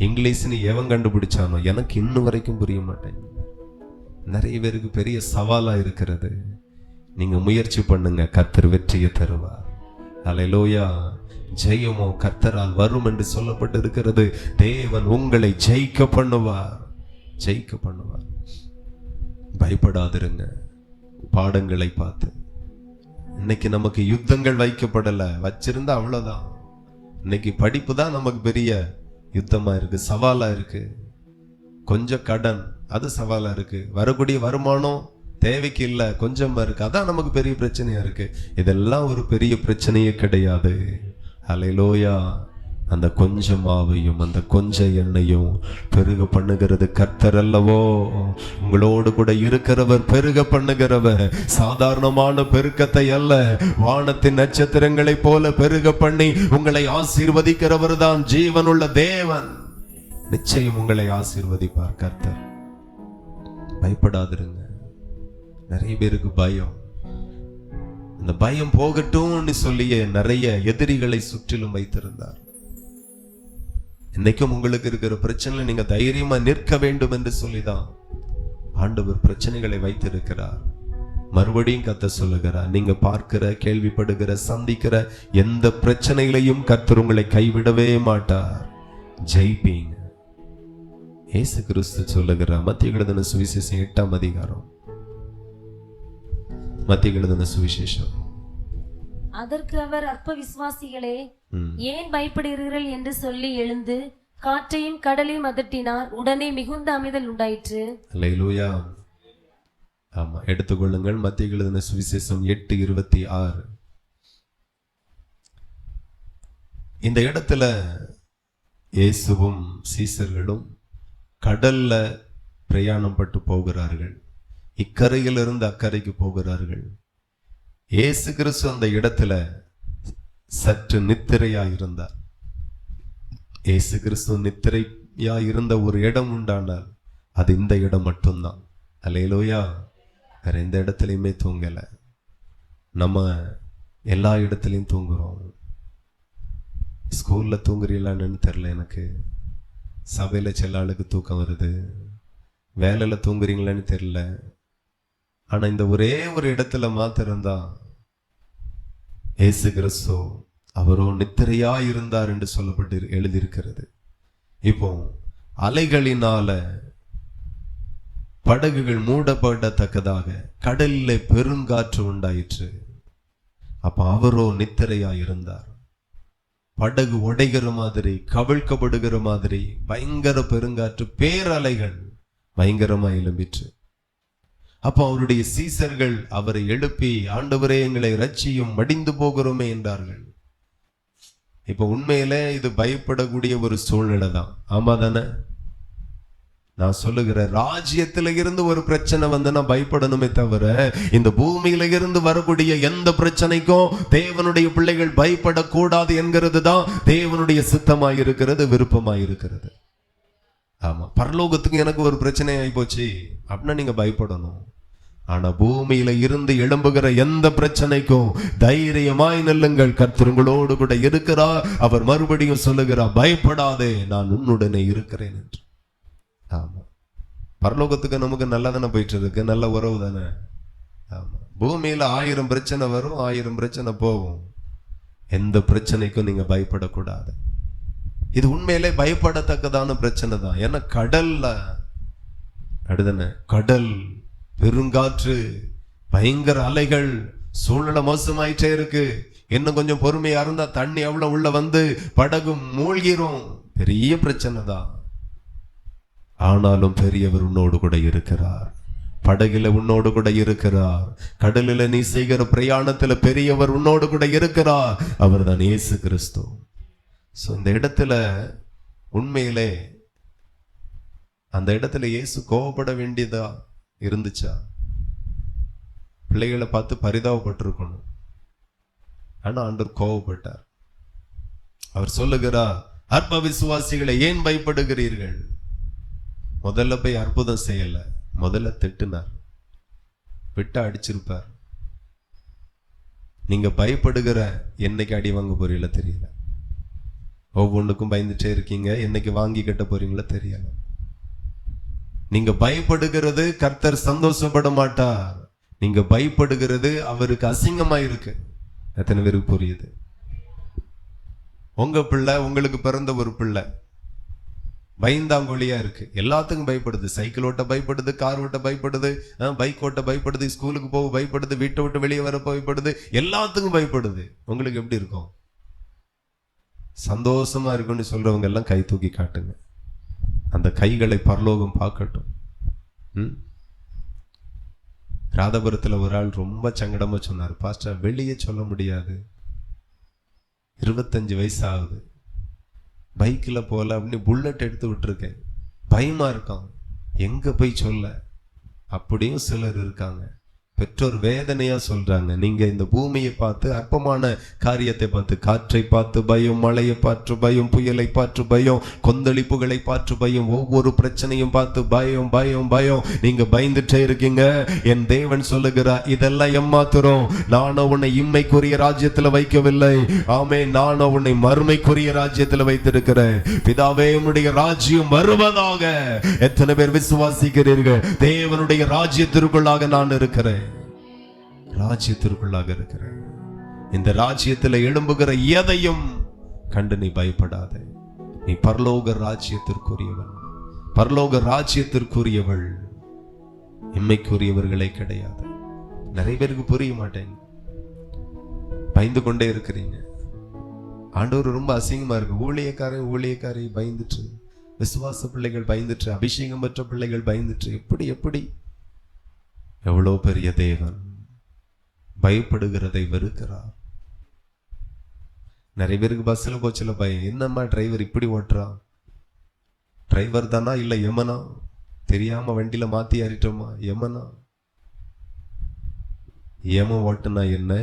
இங்கிலீஷ்னு எவன் கண்டுபிடிச்சானோ எனக்கு இன்னும் வரைக்கும் புரிய மாட்டேங்க. நிறைய பேருக்கு பெரிய சவாலா இருக்கிறது. நீங்க முயற்சி பண்ணுங்க, கர்த்தர் வெற்றியை தருவார். அல்லேலூயா. ஜெயமோ கர்த்தரால் வரும் என்று சொல்லப்பட்டு இருக்கிறது. தேவன் உங்களை ஜெயிக்க பண்ணுவார், ஜெயிக்க பண்ணுவார். பயப்படாதிருங்க பாடங்களை பார்த்து. இன்னைக்கு நமக்கு யுத்தங்கள் வைக்கப்படல, வச்சிருந்தா அவ்வளவுதான். இன்னைக்கு படிப்பு தான் நமக்கு பெரிய யுத்தமா இருக்கு, சவாலா இருக்கு. கொஞ்சம் கடன், அது சவாலா இருக்கு. வரக்கூடிய வருமானம் தேவைக்கு இல்ல, கொஞ்சமா இருக்கு, அதான் நமக்கு பெரிய பிரச்சனையா இருக்கு. இதெல்லாம் ஒரு பெரிய பிரச்சனையே கிடையாது. அல்லேலூயா. அந்த கொஞ்சம் மாவையும் அந்த கொஞ்சம் எண்ணெயும் பெருக பண்ணுகிறது கர்த்தர் அல்லவோ. உங்களோடு கூட இருக்கிறவர் பெருக பண்ணுகிறவர். சாதாரணமான பெருக்கத்தை அல்ல, வானத்தின் நட்சத்திரங்களை போல பெருக பண்ணி உங்களை ஆசீர்வதிக்கிறவர் தான் ஜீவனுள்ள தேவன். நிச்சயம் உங்களை ஆசீர்வதிப்பார் கர்த்தர். பயப்படாதிருங்க. நிறைய பேருக்கு பயம், அந்த பயம் போகட்டும்னு சொல்லியே நிறைய எதிரிகளை சுற்றிலும் வைத்திருந்தார். இன்னைக்கும் உங்களுக்கு இருக்கிற பிரச்சனை நீங்க தைரியமா நிற்க வேண்டும் என்று சொல்லிதான் ஆண்டவர் பிரச்சனைகளை வைத்திருக்கிறார். மறுபடியும் கர்த்தர் சொல்லுகிறார், நீங்க பார்க்கிற, கேள்விப்படுகிற, சந்திக்கிற எந்த பிரச்சனைகளையும் கர்த்தர் உங்களை கைவிடவே மாட்டார். ஜெயிப்பீங்க. இயேசு கிறிஸ்து சொல்லுகிறார், மத்திய எழுதின சுவிசேஷம் 8ஆம் அதிகாரம். மத்திய எழுதின சுவிசேஷம். அதற்கு அவர், அற்ப விசுவாசிகளே, ஏன் பயப்படுகிறீர்கள் என்று சொல்லி எழுந்து காற்றையும் கடலையும் அதட்டினார். உடனே மிகுந்த அமைதல் உண்டாயிற்று. அல்லேலூயா. ஆமா, எடுத்துக்கொள்ளுங்கள். மத்திய எழுதின சுவிசேஷம் 8:26. இந்த இடத்துல இயேசுவும் சீசர்களும் கடல்ல பிரயாணம் பட்டு போகிறார்கள். இக்கரையிலிருந்து அக்கறைக்கு போகிறார்கள். இயேசு கிறிஸ்து அந்த இடத்துல சற்று நித்திரையா இருந்தார். இயேசு கிறிஸ்து நித்திரையா இருந்த ஒரு இடம் உண்டானால் அது இந்த இடம் மட்டும்தான். அல்லேலூயா. வேற எந்த இடத்துலையுமே தூங்கல. நம்ம எல்லா இடத்துலையும் தூங்குறோம். ஸ்கூல்ல தூங்குறீங்களான்னு தெரியல எனக்கு. சபையில சில ஆளுக்கு தூக்கம் வருது. வேலையில தூங்குறீங்களான்னு தெரியல. ஆனா இந்த ஒரே ஒரு இடத்துல மாத்திரம்தான் இயேசு கிறிஸ்து அவரோ நித்திரையா இருந்தார் என்று சொல்லப்பட்டு எழுதியிருக்கிறது. இப்போ அலைகளினால படகுகள் மூடப்படத்தக்கதாக கடலிலே பெருங்காற்று உண்டாயிற்று. அப்ப அவரோ நித்திரையா இருந்தார். படகு உடைகிற மாதிரி, கவிழ்க்கப்படுகிற மாதிரி பயங்கர பெருங்காற்று, பேரலைகள் பயங்கரமா எழும்பிற்று. அப்போ அவருடைய சீசர்கள் அவரை எழுப்பி, ஆண்டவரே எங்களை ரட்சியும், மடிந்து போகிறோமே என்றார்கள். இப்ப உண்மையிலே இது பயப்படக்கூடிய ஒரு சூழ்நிலை தான். ஆமா தானே? நான் சொல்லுகிற ராஜ்யத்தில இருந்து ஒரு பிரச்சனை வந்து பயப்படணுமே தவிர இந்த பூமியில இருந்து வரக்கூடிய எந்த பிரச்சனைக்கும் தேவனுடைய பிள்ளைகள் பயப்படக்கூடாது என்கிறது தான் தேவனுடைய சித்தமாயிருக்கிறது, விருப்பமாயிருக்கிறது. ஆமா, பரலோகத்துக்கு எனக்கு ஒரு பிரச்சனை ஆகி போச்சு அப்படின்னா நீங்க பயப்படணும். ஆனா பூமியில இருந்து எழும்புகிற எந்த பிரச்சனைக்கும் தைரியமாய் நில்லுங்கள், கர்த்தர் உங்களோடு கூட இருக்கிறார். அவர் மறுபடியும் சொல்லுகிறார், பயப்படாதே, நான் உன்னுடனே இருக்கிறேன் என்று. ஆமா, பரலோகத்துக்கு நமக்கு நல்லா தானே போயிட்டு இருக்கு, நல்ல உறவு தானே. ஆமா, பூமியில 1000 பிரச்சனை வரும், 1000 பிரச்சனை போகும். எந்த பிரச்சனைக்கும் நீங்க பயப்படக்கூடாது. இது உண்மையிலே பயப்படத்தக்கதான பிரச்சனை தான். ஏன்னா கடல்ல அடுதன கடல், பெருங்காற்று, பயங்கர அலைகள், சூழ்நிலை மோசமாயிட்டே இருக்கு. இன்னும் கொஞ்சம் பொறுமையா இருந்தா தண்ணி எவ்வளவு உள்ள வந்து படகு மூழ்கிரும். பெரிய பிரச்சனை தான். ஆனாலும் பெரியவர் உன்னோடு கூட இருக்கிறார். படகுல உன்னோடு கூட இருக்கிறார். கடலில நீ செய்கிற பிரயாணத்துல பெரியவர் உன்னோடு கூட இருக்கிறார். அவர் தான் இயேசு கிறிஸ்து. இந்த இடத்துல உண்மையிலே அந்த இடத்துல இயேசு கோபப்பட வேண்டியதா இருந்துச்சா? பிள்ளைகளை பார்த்து பரிதாபப்பட்டிருக்கணும். ஆனா ஆண்டவர் கோபப்பட்டார். அவர் சொல்லுகிறார், அற்ப விசுவாசிகளை ஏன் பயப்படுகிறீர்கள்? முதல்ல போய் அற்புதம் செய்யல, முதல்ல திட்டுனார், விட்டு அடிச்சிருப்பார். நீங்க பயப்படுகிற என்னைக்கு அடி வாங்க போறீங்களா தெரியல. ஒவ்வொன்றுக்கும் பயந்துட்டே இருக்கீங்க, என்னைக்கு வாங்கி கட்ட போறீங்களா தெரியல. நீங்க பயப்படுகிறது கர்த்தர் சந்தோஷப்பட மாட்டார். நீங்க பயப்படுகிறது அவருக்கு அசிங்கமா இருக்கு. எத்தனை பேருக்கு புரியுது? உங்க பிள்ளை, உங்களுக்கு பிறந்த ஒரு பிள்ளை பயந்தாங்கொழியா இருக்கு, எல்லாத்துக்கும் பயப்படுது. சைக்கிள் ஓட்ட பயப்படுது, கார் ஓட்ட பயப்படுது, பைக் ஓட்ட பயப்படுது, ஸ்கூலுக்கு போக பயப்படுது, வீட்டை விட்டு வெளியே வர பயப்படுது, எல்லாத்துக்கும் பயப்படுது. உங்களுக்கு எப்படி இருக்கும்? சந்தோஷமா இருக்குன்னு சொல்றவங்க எல்லாம் கை தூக்கி காட்டுங்க. அந்த கைகளை பரலோகம் பார்க்கட்டும். ராதபுரத்துல ஒரு ஆள் ரொம்ப சங்கடமா சொன்னார், பாஸ்டர் வெளியே சொல்ல முடியாது, 25 வயசு ஆகுது, பைக்கில் போல அப்படின்னு புல்லட் எடுத்து விட்டுருக்கேன், பயமா இருக்கான், எங்க போய் சொல்ல. அப்படியும் சிலர் இருக்காங்க. பெற்றோர் வேதனையா சொல்றாங்க, நீங்க இந்த பூமியை பார்த்து, அற்பமான காரியத்தை பார்த்து, காற்றை பார்த்து பயம், மழையை பார்த்து பயம், புயலை பார்த்து பயம், கொந்தளிப்புகளை பார்த்து பயம், ஒவ்வொரு பிரச்சனையும் பார்த்து பயம் பயம் பயம். நீங்க பயந்துட்டே இருக்கீங்க. என் தேவன் சொல்லுகிறார், இதெல்லாம் ஏமாத்துறோம். நானும் உன்னை இம்மைக்குரிய ராஜ்யத்துல வைக்கவில்லை. ஆமே, நானும் உன்னை மறுமைக்குரிய ராஜ்யத்துல வைத்திருக்கிறேன். பிதாவே, உன்னுடைய ராஜ்யம் வருவதாக. எத்தனை பேர் விசுவாசிக்கிறீர்கள்? தேவனுடைய ராஜ்யத்திற்குள்ளாக நான் இருக்கிறேன், ராஜ்யத்திற்குள்ளாக இருக்கிறேன். இந்த ராஜ்யத்தில் எழும்புகிற எதையும் கண்டு நீ பயப்படாதே. நீ பரலோக ராஜ்யத்திற்குரியவன், பரலோக ராஜ்யத்திற்குரியவள். இம்மைக்குரியவர்களே கிடையாது. நிறைய பேருக்கு புரிய மாட்டேங்க, பயந்து கொண்டே இருக்கிறீங்க. ஆண்டவர் ரொம்ப அசிங்கமா இருக்கு. ஊழியக்காரி பயந்துட்டு, விசுவாச பிள்ளைகள் பயந்துட்டு, அபிஷேகம் பெற்ற பிள்ளைகள் பயந்துட்டு, எப்படி எவ்வளவு பெரிய தேவன் பயப்படுகிறதை வெறுக்கிறார். நிறைய பேருக்கு பஸ்ல கோச்சில பயம். என்னம்மா டிரைவர் இப்படி ஓட்டுறான்? டிரைவர் தானா இல்ல எமனா? தெரியாம வண்டியில மாத்தி ஏறிட்டோமா? எமனா? எம ஓட்டுனா என்ன,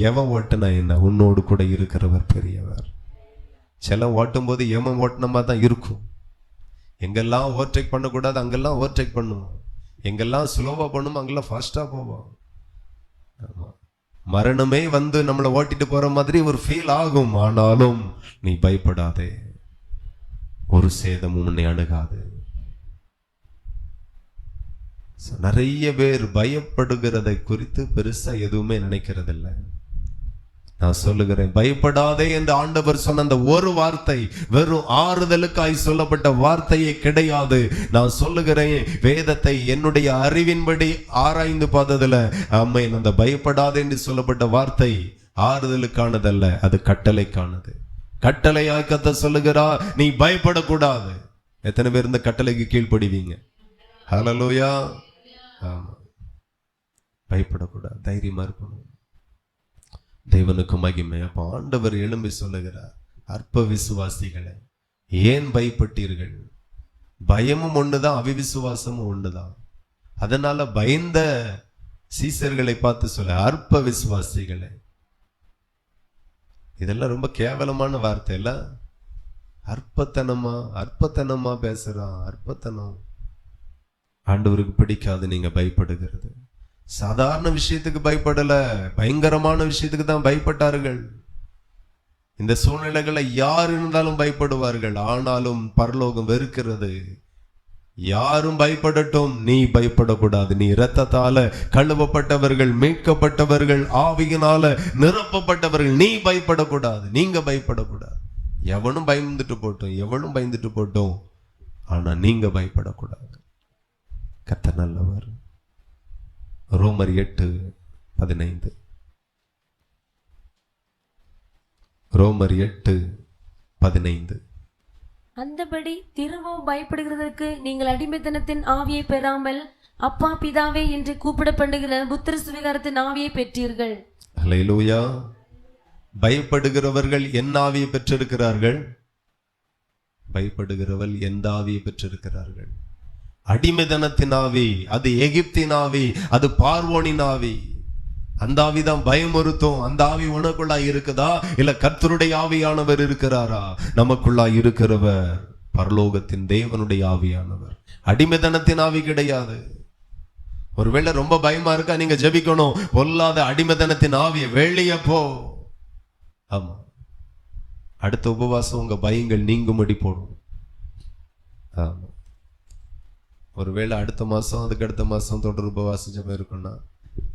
எவன் ஓட்டுனா என்ன? உன்னோடு கூட இருக்கிறவர் பெரியவர். சில ஓட்டும் போது எம ஓட்டுனமா தான் இருக்கும். எங்கெல்லாம் ஓவர்டேக் பண்ணக்கூடாது அங்கெல்லாம் ஓவர்டேக் பண்ணுவோம், எங்கெல்லாம் ஸ்லோவா பண்ணுமோ அங்கெல்லாம் ஃபாஸ்டா போவோம். மரணமே வந்து நம்மளை ஓட்டிட்டு போற மாதிரி ஒரு ஃபீல் ஆகும். ஆனாலும் நீ பயப்படாதே, ஒரு சேதமும் உன்னை அணுகாது. நிறைய பேர் பயப்படுகிறதை குறித்து பெருசா எதுவுமே நினைக்கிறதில்லை. நான் சொல்லுகிறேன், பயப்படாதே என்று ஆண்டவர் சொன்ன அந்த ஒரு வார்த்தை வெறும் ஆறுதலுக்காய் சொல்லப்பட்ட வார்த்தையே கிடையாது. நான் சொல்லுகிறேன், வேதத்தை என்னுடைய அறிவின்படி ஆராய்ந்து பார்த்ததுல அம்மையின் அந்த பயப்படாதே என்று சொல்லப்பட்ட வார்த்தை ஆறுதலுக்கானதல்ல, அது கட்டளைக்கானது. கட்டளையாய் கர்த்தர் சொல்லுகிறார், நீ பயப்படக்கூடாது. எத்தனை பேர் இந்த கட்டளைக்கு கீழ்ப்படிவீங்க? ஹல்லேலூயா. ஆமா, பயப்படக்கூடாது, தைரியமா இருக்கணும். தேவனுக்கு மகிமை. அப்ப ஆண்டவர் எழும்பி சொல்லுகிறார், அற்ப விசுவாசிகளை ஏன் பயப்பட்டீர்கள்? பயமும் ஒண்ணுதான், அவிவிசுவாசமும் ஒண்ணுதான். அதனால பயந்த சீசர்களை பார்த்து சொல்ல, அற்ப விசுவாசிகளை. இதெல்லாம் ரொம்ப கேவலமான வார்த்தை இல்ல? அற்பத்தனமா பேசுறான். அற்பத்தனம் ஆண்டவருக்கு பிடிக்காது. நீங்க பயப்படுகிறது சாதாரண விஷயத்துக்கு பயப்படல, பயங்கரமான விஷயத்துக்கு தான் பயப்பட்டார்கள். இந்த சூழ்நிலைகளை யார் இருந்தாலும் பயப்படுவார்கள். ஆனாலும் பரலோகம் வெறுக்கிறது. யாரும் பயப்படட்டும், நீ பயப்படக்கூடாது. நீ இரத்தத்தால கழுவப்பட்டவர்கள், மீட்கப்பட்டவர்கள், ஆவியினால நிரப்பப்பட்டவர்கள். நீ பயப்படக்கூடாது, நீங்க பயப்படக்கூடாது. எவனும் பயந்துட்டு போட்டோம், எவனும் பயந்துட்டு போட்டோம், ஆனா நீங்க பயப்படக்கூடாது. கர்த்தர் நல்லவர். ரோமர் 8:15. ரோமர் 8:15. அந்தபடி திரும்பவும் பயப்படுகிறதற்கு நீங்கள் அடிமைத்தனத்தின் ஆவியை பெறாமல் அப்பா பிதாவே என்று கூப்பிடப்படுகிற புத்திர சுவிகாரத்தின் ஆவியை பெற்றீர்கள். அல்லேலூயா. பயப்படுகிறவர்கள் என்ன ஆவியை பெற்றிருக்கிறார்கள்? பயப்படுகிறவர்கள் எந்த ஆவியை பெற்றிருக்கிறார்கள்? அடிமைத்தனத்தின் ஆவி, அது எகிப்தின் ஆவி, அது பார்வோனின் ஆவி. அந்த ஆவிதான் பயமுறுத்தும். அந்த ஆவி உனக்குள்ளா இருக்குதா, இல்ல கர்த்தருடைய ஆவியானவர் இருக்கிறாரா? நமக்குள்ளா இருக்கிறவர் பரலோகத்தின் தேவனுடைய ஆவியானவர். அடிமைத்தனத்தின் ஆவி கிடையாது. ஒருவேளை ரொம்ப பயமா இருக்கா, நீங்க ஜெபிக்கணும், பொல்லாத அடிமைத்தனத்தின் ஆவியை வெளியே போ. ஆமா, அடுத்த உபவாசம் உங்க பயங்கள் நீங்கும்படி போடும். ஆமா, ஒருவேளை அடுத்த மாசம் அதுக்கு அடுத்த மாசம் தொடர் உபவாச ஜெபம் இருக்குன்னா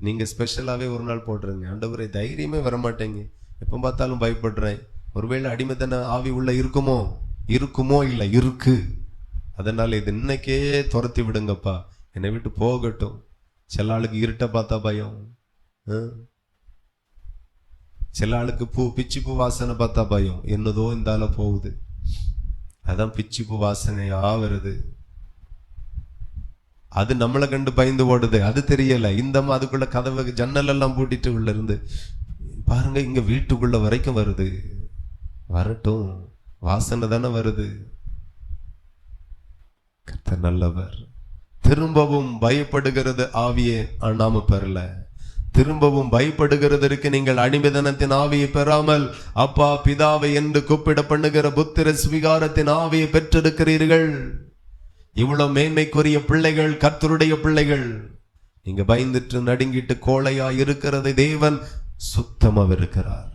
நீங்க ஸ்பெஷலாவே ஒரு நாள் போட்டுருங்க. ஆண்டவரே தைரியமே வரமாட்டேங்க, எப்ப பார்த்தாலும் பயப்படுறேன். ஒருவேளை அடிமைத்தன ஆவி உள்ள இருக்குமோ? இருக்குமோ? இல்லை, இருக்கு. அதனால இது இன்னைக்கே துரத்தி விடுங்கப்பா, என்னை விட்டு போகட்டும். சில ஆளுக்கு இருட்ட பார்த்தா பயம், சில ஆளுக்கு பிச்சி பூ வாசனை பார்த்தா பயம். என்னதோ இந்தால போகுது, அதான் பிச்சி பூ வாசனையா வருது. அது நம்மளை கண்டு பயந்து ஓடுது, அது தெரியல. இந்த அதுக்குள்ள கதவை ஜன்னல் எல்லாம் பூட்டிட்டு உள்ள இருந்து பாருங்க, இங்க வீட்டுக்குள்ள வரைக்கும் வருது. வரட்டும், வாசனை தானே வருது. கர்த்தர் நல்லவர். திரும்பவும் பயப்படுகிறது ஆவியே நாம பெறல. திரும்பவும் பயப்படுகிறதற்கு நீங்கள் அடிமைத்தனத்தின் ஆவியை பெறாமல் அப்பா பிதாவை என்று கூப்பிட பண்ணுகிற புத்திர சுவிகாரத்தின் ஆவியை பெற்றிருக்கிறீர்கள். இவ்வளவு மேன்மைக்குரிய பிள்ளைகள், கர்த்தருடைய பிள்ளைகள். நீங்க பயந்துட்டு நடுங்கிட்டு கோழையா இருக்கிறது தேவன் சுத்தமா இருக்கிறார்.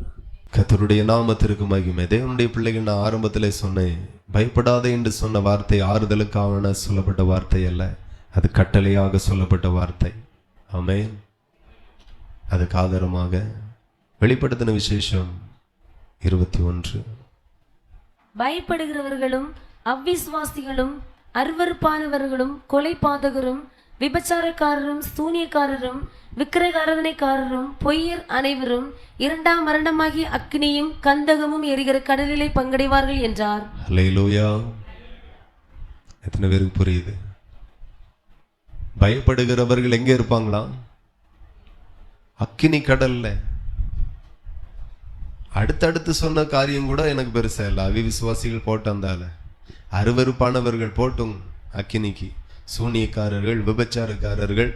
கர்த்தருடைய நாமத்திற்கு மகிமை. தேவனுடைய பிள்ளைகள், நான் ஆரம்பத்திலே சொன்னேன், பயப்படாதே என்று சொன்ன வார்த்தை ஆறுதலுக்காக சொல்லப்பட்ட வார்த்தை அல்ல, அது கட்டளையாக சொல்லப்பட்ட வார்த்தை. ஆமென். அதுக்கு ஆதாரமாக வெளிப்படுத்தின விசேஷம் 21. பயப்படுகிறவர்களும் அவ்விசுவாசிகளும் அருவருப்பானவர்களும் கொலைபாதகரும் விபச்சாரக்காரரும் சூனியக்காரரும் விக்கிரகாராதனைக்காரரும் பொய்யர் அனைவரும் இரண்டாம் மரணமாகி அக்னியும் கந்தகமும் எரிகிற கடலிலே பங்கடைவார்கள் என்றார். அல்லேலூயா. எத்தனை பேருக்கு புரியுது? பயப்படுகிறவர்கள் எங்க இருப்பாங்களா? அக்கினி கடல்ல. அடுத்தடுத்து சொன்ன காரியம் கூட எனக்கு பெருசா இல்லை. அவிசுவாசிகள் போட்டாந்தால, அருவருப்பானவர்கள் போட்டும் அக்கினிக்கு, சூனியக்காரர்கள் விபச்சாரக்காரர்கள்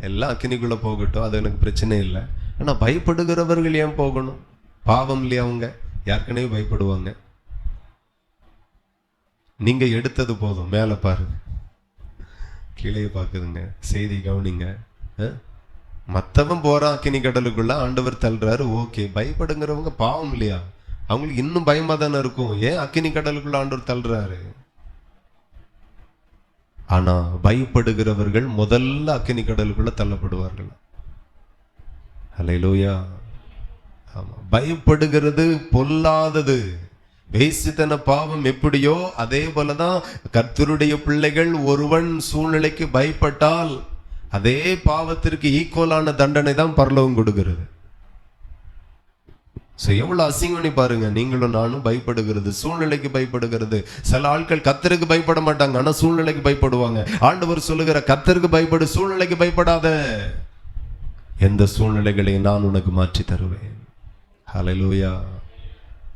எல்லாம் அக்கினிக்குள்ள போகட்டும், அது எனக்கு பிரச்சனை இல்லை. ஆனா பயப்படுகிறவர்கள் ஏன் போகணும்? பாவம் இல்லையா அவங்க? யாருக்கனவே பயப்படுவாங்க. நீங்க எடுத்தது போதும், மேல பாருங்க, கீழே பாக்குதுங்க, செய்தி கவனிங்க. மத்தவன் போறான் அக்கினி கடலுக்குள்ள, ஆண்டவர் தள்ளுறாரு. ஓகே, பயப்படுங்கிறவங்க பாவம் இல்லையா? அவங்களுக்கு இன்னும் பயமா தானே இருக்கும். ஏன் அக்கினி கடலுக்குள்ள ஆண்டவர் தள்ளுறாரு? ஆனா பயப்படுகிறவர்கள் முதல்ல அக்கினி கடலுக்குள்ள தள்ளப்படுவார்கள். அல்லேலூயா. ஆமா, பயப்படுகிறது பொல்லாதது. வேசித்தன பாவம் எப்படியோ அதே போலதான் கர்த்தருடைய பிள்ளைகள் ஒருவன் சூழ்நிலைக்கு பயப்பட்டால் அதே பாவத்திற்கு ஈக்குவலான தண்டனை தான் பரலோகம் கொடுக்கிறது. எவ்வளவு அசிங்கம்னு பாருங்க. நீங்களும் நானும் பயப்படுகிறது, சூழ்நிலைக்கு பயப்படுகிறது. சில ஆட்கள் கர்த்தருக்கு பயப்பட மாட்டாங்க, ஆனா சூழ்நிலைக்கு பயப்படுவாங்க. ஆண்டவர் சொல்லுகிற கர்த்தருக்கு பயப்படு, சூழ்நிலைக்கு பயப்படாத. எந்த சூழ்நிலைகளை நான் உனக்கு மாற்றி தருவேன். ஹல்லேலூயா.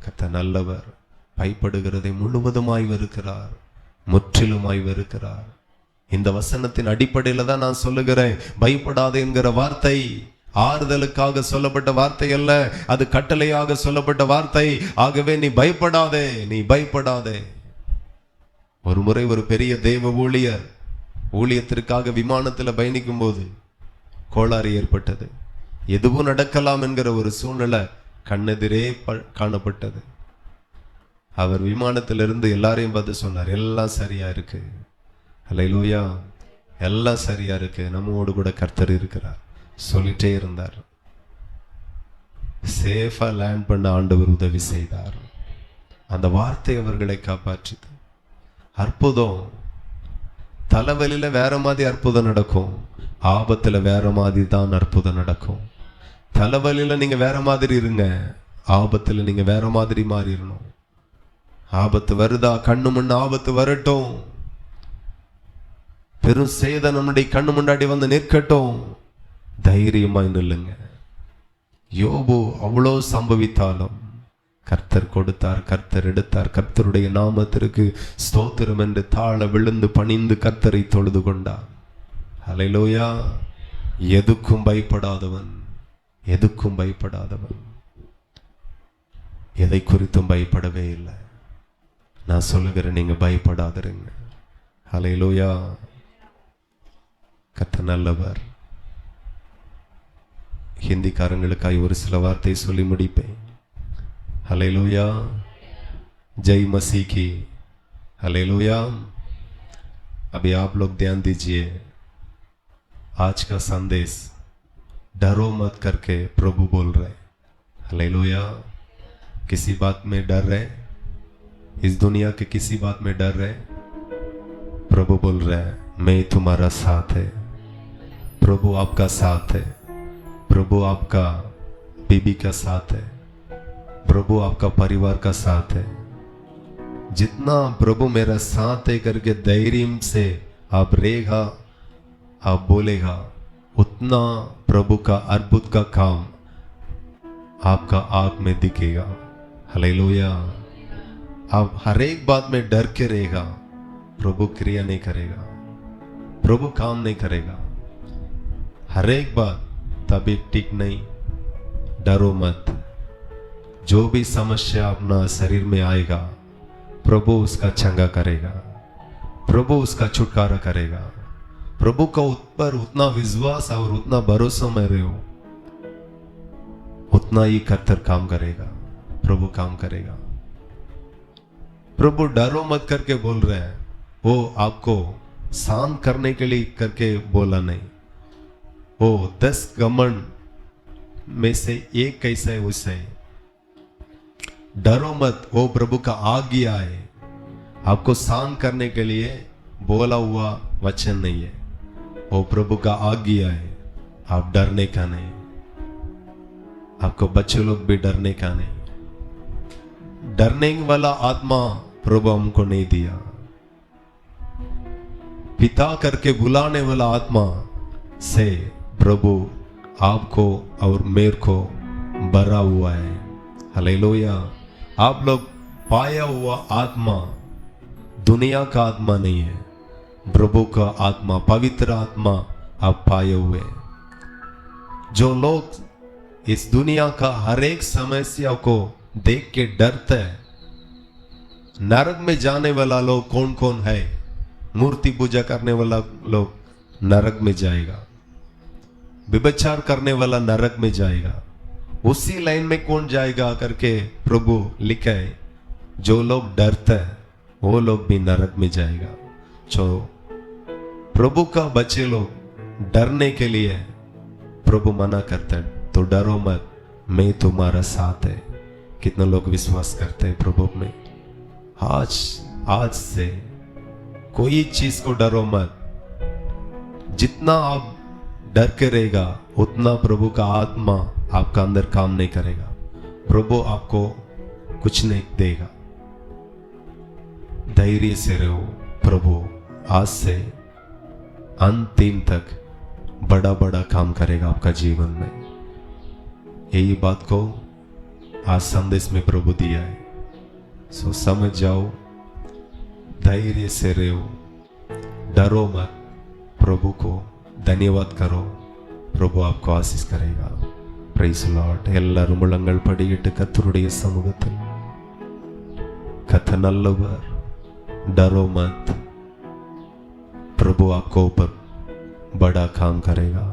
கர்த்தர் நல்லவர். பயப்படுகிறதை முழுவதுமாய் வெறுக்கிறார், முற்றிலுமாய் வெறுக்கிறார். இந்த வசனத்தின் அடிப்படையில தான் நான் சொல்லுகிறேன், பயப்படாதே என்கிற வார்த்தை ஆறுதலுக்காக சொல்லப்பட்ட வார்த்தை அல்ல, அது கட்டளையாக சொல்லப்பட்ட வார்த்தை. ஆகவே நீ பயப்படாதே, நீ பயப்படாதே. ஒரு முறை ஒரு பெரிய தேவ ஊழியத்திற்காக விமானத்தில் பயணிக்கும் போது கோளாறு ஏற்பட்டது. எதுவும் நடக்கலாம் என்கிற ஒரு சூழ்நிலை கண்ணெதிரே காணப்பட்டது. அவர் விமானத்திலிருந்து எல்லாரையும் பார்த்து சொன்னார், எல்லாம் சரியா இருக்கு. அல்லேலூயா. எல்லாம் சரியா இருக்கு, நம்மோடு கூட கர்த்தர் இருக்கிறார் சொல்லிட்டே இருந்தார். சேஃபா லேண்ட் பண்ண ஆண்டவர் உதவி செய்தார். அந்த வார்த்தை அவர்களை காப்பாற்றிது. அற்புதம் தலைவலியில வேற மாதிரி அற்புதம் நடக்கும், ஆபத்துல வேற மாதிரி தான் அற்புதம் நடக்கும். தலைவலியில நீங்க வேற மாதிரி இருங்க, ஆபத்துல நீங்க வேற மாதிரி மாறிடணும். ஆபத்து வருதா, கண்ணு முன்ன ஆபத்து வரட்டும், பெரும் சேதம் நம்முடைய கண்ணு முன்னாடி வந்து நிற்கட்டும், தைரியமாய் நில்லுங்க. யோபு அவ்வளோ சம்பவித்தாலும் கர்த்தர் கொடுத்தார், கர்த்தர் எடுத்தார். கர்த்தருடைய நாமத்திற்கு ஸ்தோத்திரம் என்று தாழ விழுந்து பணிந்து கர்த்தரை தொழுது கொண்டார். ஹல்லேலூயா. எதுக்கும் பயப்படாதவன், எதுக்கும் பயப்படாதவன், எதை குறித்தும் பயப்படவே இல்லை. நான் சொல்லுகிறேன், நீங்க பயப்படாதிருங்க. ஹல்லேலூயா. கர்த்தர் நல்லவர். ஹிந்திக்காரங்களுக்காய் ஒரு சில வார்த்தை சொல்லி முடிப்பேன். हालेलुया, जय मसीह की, हालेलुया। अभी आप लोग ध्यान दीजिए, आज का संदेश डरो मत करके प्रभु बोल रहे। हालेलुया। किसी बात में डर रहे, इस दुनिया के किसी बात में डर रहे, प्रभु बोल रहे मैं तुम्हारा साथ है। प्रभु आपका साथ है, प्रभु आपका बीबी का साथ है, प्रभु आपका परिवार का साथ है। जितना प्रभु मेरा साथ है करके धैर्य से आप रहेगा, आप बोलेगा, उतना प्रभु का अद्भुत का काम आपका आंख में दिखेगा। हालेलुया। आप हर एक बात में डर के रहेगा, प्रभु क्रिया नहीं करेगा, प्रभु काम नहीं करेगा। हर एक बात तबीयत ठीक नहीं, डरो मत। जो भी समस्या अपना शरीर में आएगा, प्रभु उसका चंगा करेगा, प्रभु उसका छुटकारा करेगा। प्रभु का ऊपर उतना विश्वास और उतना भरोसा में रहो, उतना ही कर्तर काम करेगा, प्रभु काम करेगा। प्रभु डरो मत करके बोल रहे हैं, वो आपको शांत करने के लिए करके बोला नहीं। वो 10 घमंड में से एक कैसा है उससे डरो मत। वो प्रभु का आज्ञा है, आपको शांत करने के लिए बोला हुआ वचन नहीं है, वो प्रभु का आज्ञा है। आप डरने का नहीं, आपको बच्चे लोग भी डरने का नहीं। डरने वाला आत्मा प्रभु हमको नहीं दिया, पिता करके बुलाने वाला आत्मा से प्रभु आपको और मेरे को भरा हुआ है। हालेलुया। आप लोग पाया हुआ आत्मा दुनिया का आत्मा नहीं है, प्रभु का आत्मा, पवित्र आत्मा आप पाए हुए। जो लोग इस दुनिया का हर एक समस्या को देख के डरते हैं, नरक में जाने वाला लोग कौन कौन है? मूर्ति पूजा करने वाला लोग नरक में जाएगा, व्यभिचार करने वाला नरक में जाएगा। उसी लाइन में कौन जाएगा करके प्रभु लिखा है, जो लोग डरते हैं वो लोग भी नरक में जाएगा। जो प्रभु का बच्चे लोग डरने के लिए प्रभु मना करते हैं, तो डरो मत, मैं तुम्हारा साथ है। कितने लोग विश्वास करते हैं प्रभु में? आज से कोई चीज को डरो मत। जितना आप डर के रहेगा, उतना प्रभु का आत्मा आपका अंदर काम नहीं करेगा, प्रभु आपको कुछ नहीं देगा। धैर्य से रहो। प्रभु आज से अंतिम तक बड़ा बड़ा काम करेगा आपका जीवन में। यही बात को आज संदेश में प्रभु दिया है, सो समझ जाओ, धैर्य से रहो, डरो मत, प्रभु को धन्यवाद करो, प्रभु आपको आशीष करेगा। Praise Lord. எல்லாரும் முழங்கள் படியிட்டு கர்த்தருடைய சமூகத்தில், கர்த்தர் நல்லவர், डरो मत, प्रभु आपको ऊपर बड़ा काम करेगा।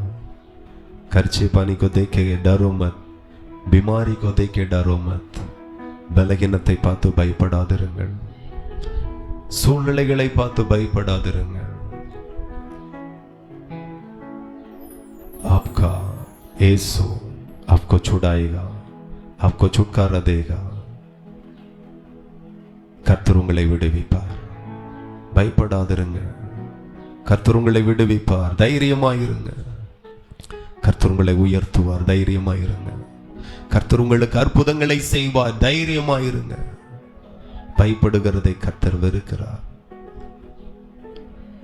खर्चे पानी को देखे डरो मत, बीमारी को देखे डरो मत, பலகீனத்தை பார்த்து பயப்படாதிருங்கள், சூழ்நிலைகளை பார்த்து பயப்படாதிருங்கள்। आपका यीशु आपको छुड़ाएगा, आपको छुटकारा देगा। கர்த்தர் உங்களை விடுவிப்பார். பயப்படாதிருங்க. கர்த்தர் உங்களை விடுவிப்பார். தைரியமாயிருங்க. கர்த்தர் உங்களை உயர்த்துவார். தைரியமாயிருங்க. கர்த்தர் உங்களுக்கு அற்புதங்களை செய்வார். தைரியமாயிருங்க. பயப்படுகிறதை கர்த்தர் வெறுக்கிறார்.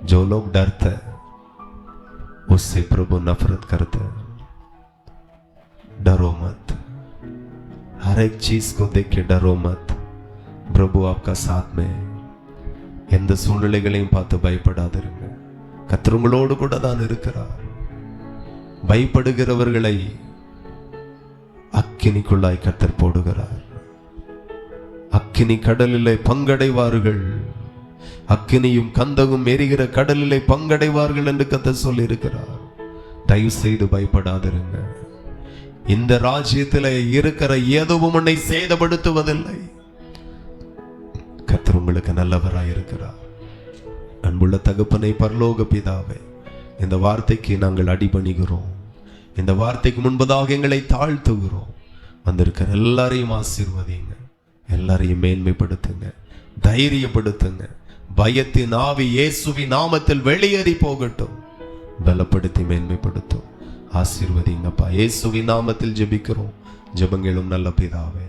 जो लोग डरते उससे प्रभु नफरत करते. डरो मत. हर एक चीज को देख के डरो मत. प्रभु आपका साथ में. எந்த சூழ்நிலைகளையும் பார்த்து பயப்படாதிருங்க. கர்த்தர் உங்களோடு கூட தான் இருக்கிறார். பயப்படுகிறவர்களை அக்கினிக்குள்ளாய் கர்த்தர் போடுகிறார். அக்கினி கடலிலே பங்கடைவார்கள். அக்கினியும் கந்தகும் எரிகிற கடலிலே பங்கடைவார்கள் என்று கர்த்தர் சொல்லி இருக்கிறார். தயவு செய்து பயப்படாதிருங்க. இந்த ராஜ்யத்திலே இருக்கிற எதுவும் உன்னை சேதப்படுத்துவதில்லை. கர்த்தர் உங்களுக்கு நல்லவராய் இருக்கிறார். அன்புள்ள தகப்பனை, பரலோக பிதாவே, இந்த வார்த்தைக்கு நாங்கள் அடிபணிகிறோம். இந்த வார்த்தைக்கு முன்பதாக எங்களை தாழ்த்துகிறோம். வந்திருக்கிற எல்லாரையும் ஆசீர்வதிங்க. எல்லாரையும் மேன்மைப்படுத்துங்க. தைரியப்படுத்துங்க. பயத்தின் ஆவி இயேசுவின் நாமத்தில் வெளியேறி போகட்டும். பலப்படுத்தி மேன்மைப்படுத்தும். ஆசீர்வதிங்கப்பா. இயேசுவின் நாமத்தில் ஜெபிக்கிறோம். ஜெபங்களும் நல்ல பிதாவே,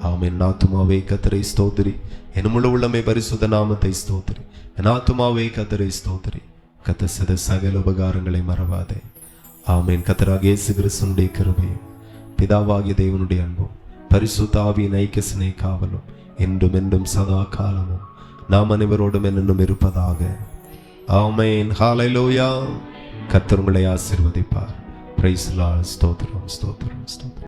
ஆமென். என் ஆத்துமாவே கர்த்தரை ஸ்தோத்திரி. என் முழு உள்ளமே பரிசுத்த நாமத்தை ஸ்தோத்திரி. என் ஆத்துமாவே கர்த்தரை ஸ்தோத்திரி. கர்த்தர் செய்த சகல உபகாரங்களை மறவாதே. ஆமென். கர்த்தராகிய இயேசு கிறிஸ்துவினுடைய கிருபையும் பிதாவாகிய தேவனுடைய அன்பும் பரிசுத்த ஆவியின் ஐக்கிய சிநேக காவலும் என்றும் என்றும் சதா காலமும் நாம் அனைவரோடும் என்னும் இருப்பதாக. ஆமென். ஹல்லேலூயா. கர்த்தர் உங்களை ஆசீர்வதிப்பார். Praise the Lord. ஸ்தோத்திரம், ஸ்தோத்திரம், ஸ்தோத்திரம்.